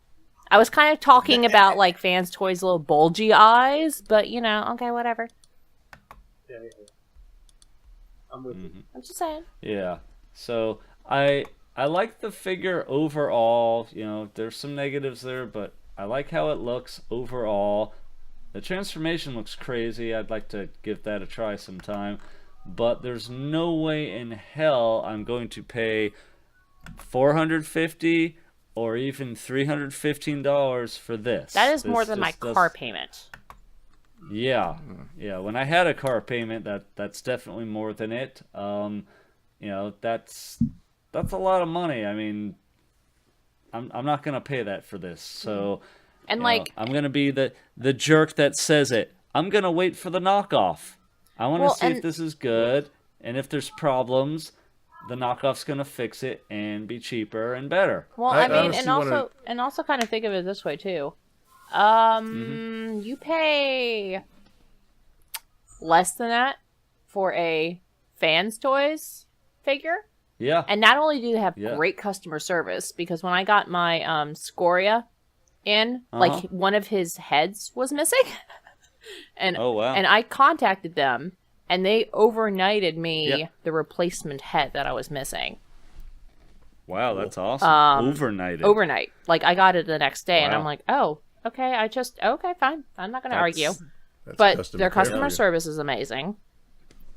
I was kind of talking about like Fans Toys' little bulgy eyes, but okay, whatever. Yeah. I'm with you. I'm just saying. Yeah. So I like the figure overall. There's some negatives there, but I like how it looks overall. The transformation looks crazy. I'd like to give that a try sometime. But there's no way in hell I'm going to pay $450 or even $315 for this. That is more than my car payment. Yeah. When I had a car payment, that's definitely more than it. That's a lot of money. I'm not gonna pay that for this. So, and I'm gonna be the jerk that says it. I'm gonna wait for the knockoff. I want to see if this is good, and if there's problems, the knockoff's gonna fix it and be cheaper and better. Well, and also kind of think of it this way too. You pay less than that for a Fans Toys figure. Yeah. And not only do they have great customer service, because when I got my Scoria in, like one of his heads was missing. And oh wow. And I contacted them and they overnighted me the replacement head that I was missing. Wow, that's awesome. Overnight. Like I got it the next day and I'm like, oh, okay, okay, fine. I'm not gonna argue. But their customer service is amazing.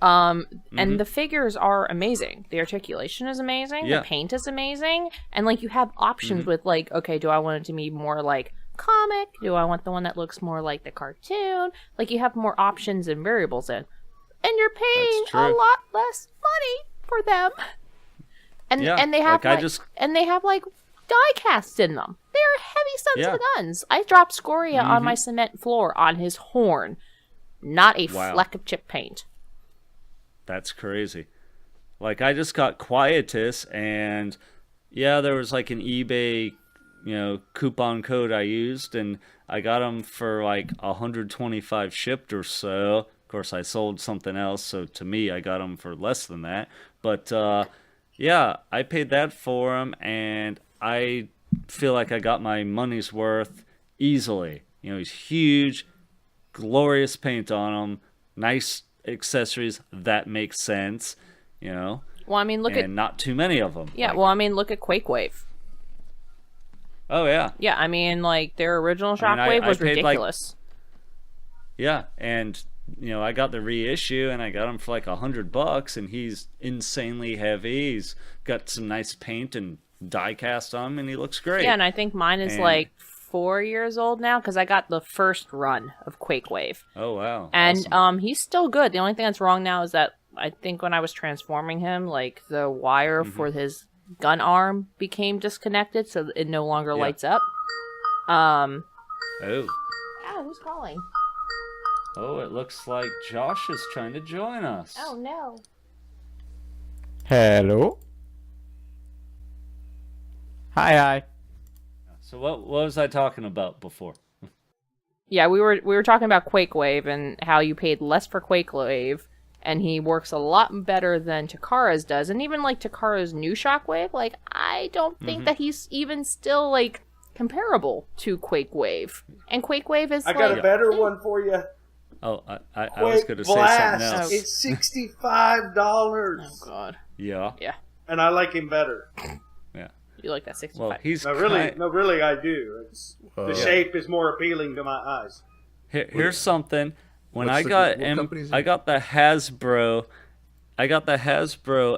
And the figures are amazing. The articulation is amazing. The paint is amazing. And like you have options with like, okay, do I want it to be more like comic? Do I want the one that looks more like the cartoon? Like you have more options and variables in. And you're paying a lot less money for them. And they have and they have like die casts in them. They're heavy sons of guns. I dropped Scoria on my cement floor on his horn. Not a fleck of chip paint. That's crazy. Like I just got Quietus, and there was like an eBay, coupon code I used, and I got them for like 125 shipped or so. Of course, I sold something else, so to me, I got them for less than that. But I paid that for them, and I feel like I got my money's worth easily. He's huge, glorious paint on him, nice accessories that make sense, Well, I mean, not too many of them. Yeah, well, I mean, look at Quake Wave. Oh yeah. Yeah, I mean, like their original Shockwave was ridiculous. And I got the reissue, and I got him for like $100, and he's insanely heavy. He's got some nice paint and die cast on him, and he looks great. Yeah, and I think mine is like 4 years old now because I got the first run of Quake Wave. Oh wow! And awesome. He's still good. The only thing that's wrong now is that I think when I was transforming him, like the wire for his gun arm became disconnected, so it no longer lights up. Oh. Ah, who's calling? Oh, it looks like Josh is trying to join us. Oh no. Hello. Hi. So what was I talking about before? Yeah, we were talking about Quake Wave and how you paid less for Quake Wave, and he works a lot better than Takara's does, and even like Takara's new Shockwave, like I don't think that he's even still like comparable to Quake Wave. And Quake Wave is I got a better one for you. Oh, I was going to say something else. It's $65. Oh God. Yeah. Yeah. And I like him better. Yeah. You like that 65? Well, he's No, really, I do. The shape is more appealing to my eyes. Here's something. When What's I the- got what company is it? I got the Hasbro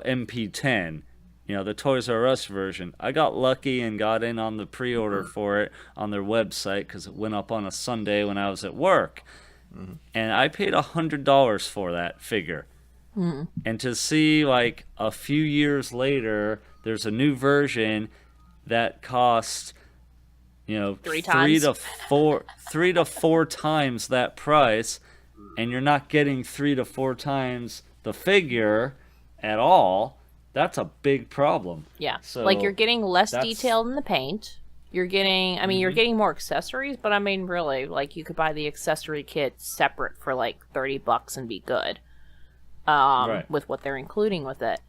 MP10. You know, the Toys R Us version. I got lucky and got in on the pre-order for it on their website because it went up on a Sunday when I was at work. And I paid $100 for that figure. And to see, like, a few years later, there's a new version that costs, you know, Three three times? to four times that price, and you're not getting 3 to 4 times the figure at all. That's a big problem. Yeah. So like you're getting less that's- detail in the paint. You're getting, I mean, you're getting more accessories, but I mean, really, like you could buy the accessory kit separate for like $30 and be good. Right. With what they're including with it.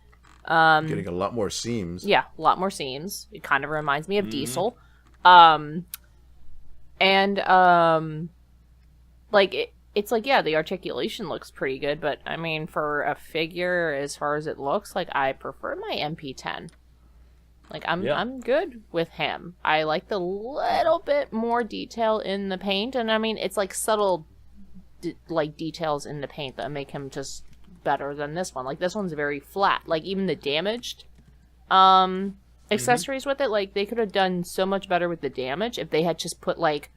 Getting a lot more seams. Yeah, a lot more seams. It kind of reminds me of Diesel. It's like, yeah, the articulation looks pretty good, but I mean, for a figure, as far as it looks, like I prefer my MP10. Like I'm good with him. I like the little bit more detail in the paint, and I mean, it's like subtle, details in the paint that make him just better than this one. Like this one's very flat. Like even the damaged accessories with it, like they could have done so much better with the damage if they had just put like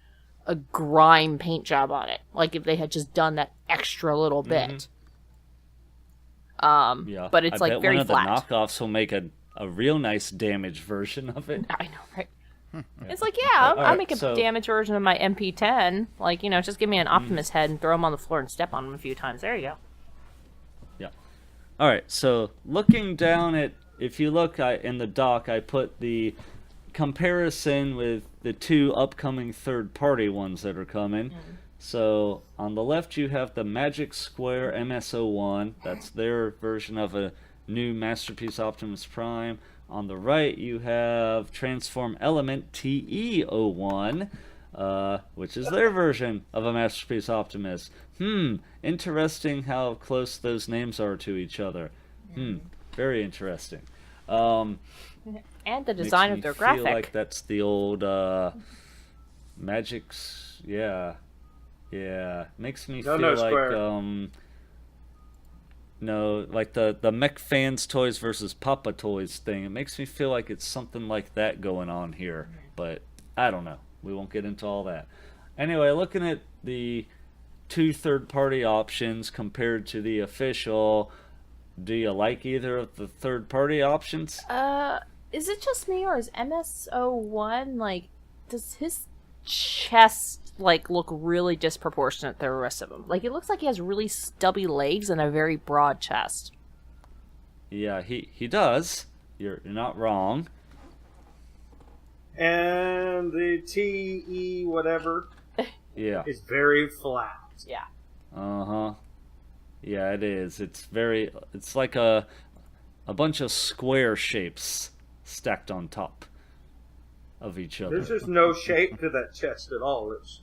a grime paint job on it. Like if they had just done that extra little bit. Yeah. But it's I like bet very one of flat. the knockoffs will make a real nice damaged version of it. I know, right? It's like, yeah, I'll Alright, make a so- damaged version of my MP10. Like, you know, just give me an Optimus head and throw him on the floor and step on him a few times. There you go. Yeah. All right. So looking down at, if you look in the doc, I put the comparison with the 2 upcoming third-party ones that are coming. So on the left, you have the Magic Square MS-01. That's their version of a new Masterpiece Optimus Prime. On the right, you have Transform Element TE-01. Which is their version of a Masterpiece Optimus. Interesting how close those names are to each other. Very interesting. And the design of their graphic. Feel like that's the old Magic's. Yeah. Makes me feel like Square. no, like the Mech Fans Toys versus Papa Toys thing. It makes me feel like it's something like that going on here, but I don't know. We won't get into all that. Anyway, looking at the 2 third-party options compared to the official, do you like either of the third-party options? Is it just me, or is MS-01, like, does his chest, like, look really disproportionate to the rest of him? Like, it looks like he has really stubby legs and a very broad chest. Yeah, he does. You're not wrong. And the TE whatever Yeah. is very flat. Yeah. Yeah, it is. It's like a bunch of square shapes stacked on top of each other. There's just no shape to that chest at all. It's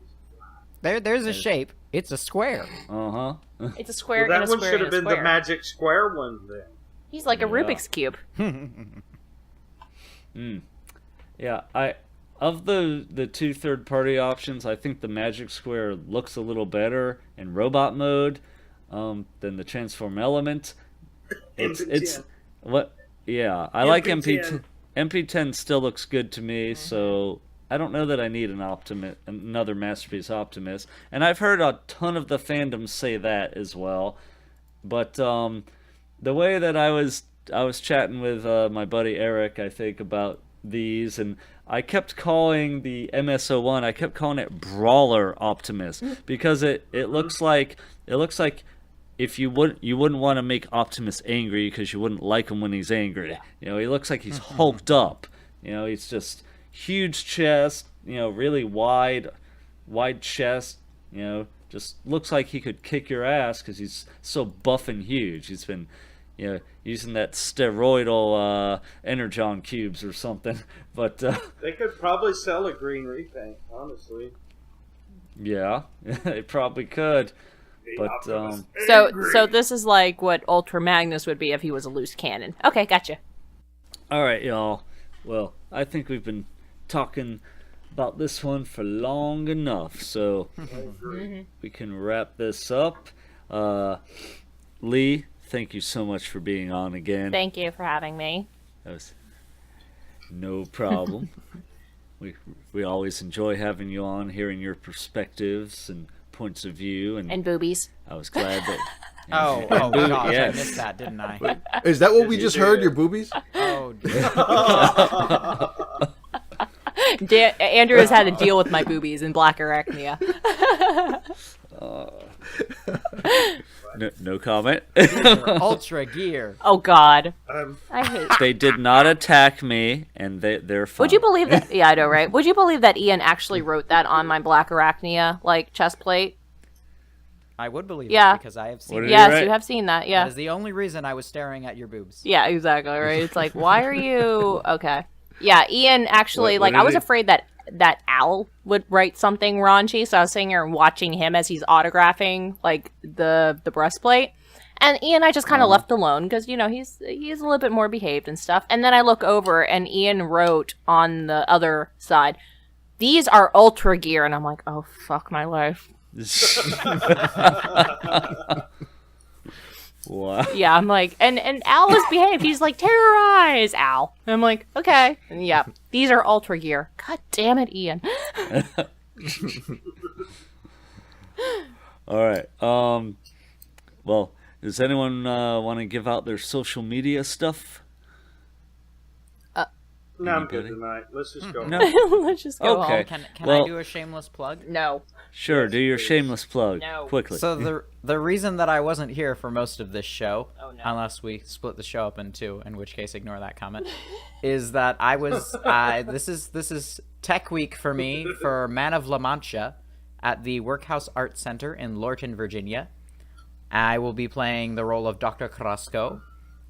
There's a shape. It's a square. It's a square that in a one square should in have a been square. the magic square one then. He's like a Rubik's Cube. Yeah, of the 2 third-party options, I think the Magic Square looks a little better in robot mode than the Transform Element. It's what? Yeah, I like MP10. MP10 still looks good to me, so I don't know that I need another Masterpiece Optimus. And I've heard a ton of the fandom say that as well. But the way that I was chatting with my buddy Eric, I think, about these, and I kept calling the MS-01, I kept calling it Brawler Optimus because it looks like if you wouldn't want to make Optimus angry because you wouldn't like him when he's angry. You know, he looks like he's hulked up. You know, he's just huge chest, you know, really wide chest, just looks like he could kick your ass because he's so buff and huge. He's been, using that steroidal energon cubes or something. But they could probably sell a green repaint, honestly. Yeah, they probably could. But so this is like what Ultra Magnus would be if he was a loose cannon. Okay, gotcha. All right, y'all. Well, I think we've been talking about this one for long enough, so we can wrap this up. Leigh, thank you so much for being on again. Thank you for having me. That was no problem. we always enjoy having you on, hearing your perspectives and points of view, and boobies. I was glad that. Oh gosh, yes. I missed that, didn't I? Is that what we just heard? Your boobies? Oh, dear. Andrew has had to deal with my boobies in Black Arachnia. No comment. Ultra gear. Oh God, I hate. They did not attack me, and they're fine. Would you believe that? Yeah, I know, right? Would you believe that Ian actually wrote that on my Black Arachnia chest plate? I would believe Yeah. it because I have seen it. Yes, you have seen that. Yeah. That is the only reason I was staring at your boobs. Yeah, exactly. Right. It's like, why are you okay? Yeah, Ian actually What I was afraid that Al would write something raunchy, so I was sitting here and watching him as he's autographing the breastplate. And Ian I just kind of left alone because he's a little bit more behaved and stuff. And then I look over and Ian wrote on the other side, "These are Ultra gear," and I'm like, oh fuck my life. Wow. Yeah, I'm like, and Al was behaved. He's like, terrorize Al. And I'm like, okay. And yeah, these are Ultra gear. God damn it, Ian. All right. Well, does anyone want to give out their social media stuff? No, I'm good tonight. Let's just go. No. Let's just go Okay. home. Can I do a shameless plug? No. Sure. Yes, Do your please. shameless plug No. quickly. So the reason that I wasn't here for most of this show, Oh, no. unless we split the show up in two, in which case ignore that comment, is that I was this is Tech Week for me for Man of La Mancha at the Workhouse Arts Center in Lorton, Virginia. I will be playing the role of Dr. Carrasco.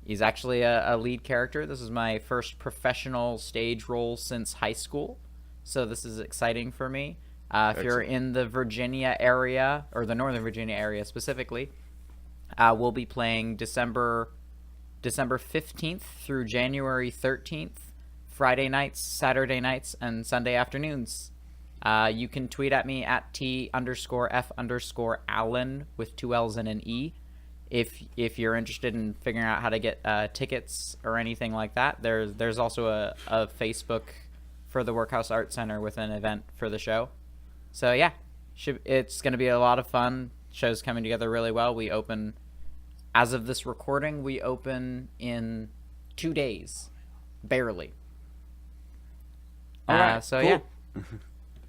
He's actually a lead character. This is my first professional stage role since high school, so this is exciting for me. If you're in the Virginia area, or the Northern Virginia area specifically, we'll be playing December 15th through January 13th, Friday nights, Saturday nights, and Sunday afternoons. You can tweet at me at T_F_Allen with 2 L's and an E. If you're interested in figuring out how to get tickets or anything like that, there's also a Facebook for the Workhouse Arts Center with an event for the show. So yeah, it's going to be a lot of fun. Show's coming together really well. We open, as of this recording, we open in 2 days, barely. All right, so cool. yeah.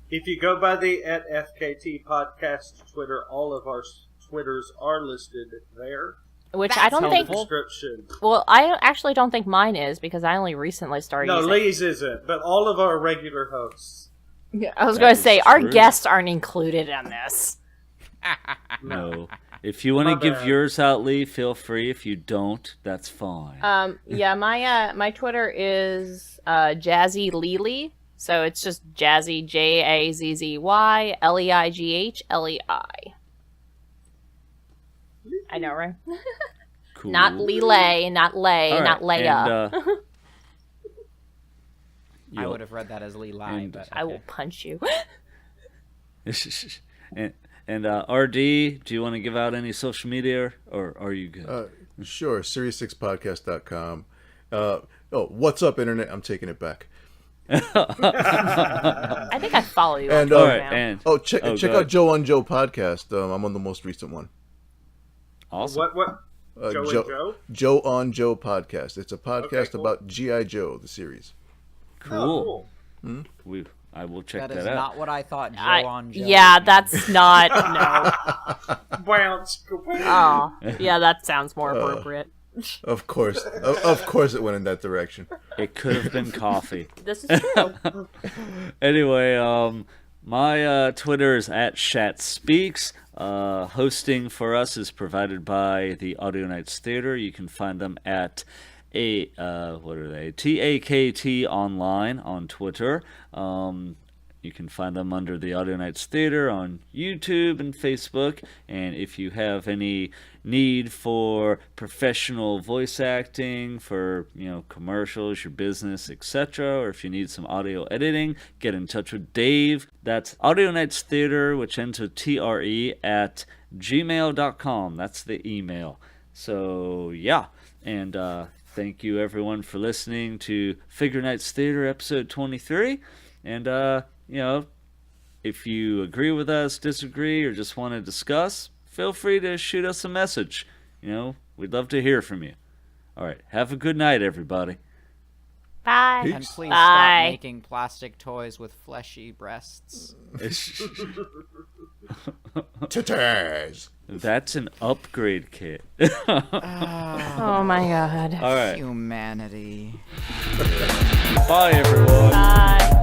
If you go by the @FKT podcast Twitter, all of our Twitters are listed there. Which That's I don't think. helpful. Description. Well, I actually don't think mine is because I only recently started No, using. Leigh's isn't, but all of our regular hosts. I was That going to is say our true. guests aren't included in this. No. If you want to My give bad. yours out, Leigh, feel free. If you don't, that's fine. Yeah, my Twitter is Jazzy Leigh. So it's just Jazzy JAZZYLEIGHLEI. I know, right? Cool. Not Leigh, not Lay, All right, not Leia. and, I would have read that as Leigh, And- but I will okay. punch you. and RD, do you want to give out any social media, or are you good? Sure. Sirius6podcast.com. What's up, Internet? I'm taking it back. I think I follow you. And, on All Twitter right, now. and Check go out ahead. Joe on Joe podcast. I'm on the most recent one. Awesome. What? Joe and Joe? Joe on Joe podcast. It's a podcast Okay, cool. about G.I. Joe, the series. Cool. Oh, I will check That that is out. not what I thought Joe on Joe Yeah, would mean. that's not. No. Bounce. Oh, yeah, that sounds more appropriate. Of course. Of course it went in that direction. It could have been coffee. This is true. Anyway, My Twitter is at ShatSpeaks. Hosting for us is provided by the Audio Nights Theater. You can find them at TAKT Online on Twitter. You can find them under the Audio Nights Theater on YouTube and Facebook. And if you have any need for professional voice acting for, commercials, your business, etc., or if you need some audio editing, get in touch with Dave. That's Audio Nights Theater, which ends with TRE, at gmail.com. That's the email. So, yeah. And thank you, everyone, for listening to Figure Nights Theater, episode 23. And, if you agree with us, disagree, or just want to discuss, feel free to shoot us a message. We'd love to hear from you. All right. Have a good night, everybody. Bye. And please Bye. stop making plastic toys with fleshy breasts. Tatas. That's an upgrade kit. Oh my god. All right. Humanity. Bye, everyone. Bye.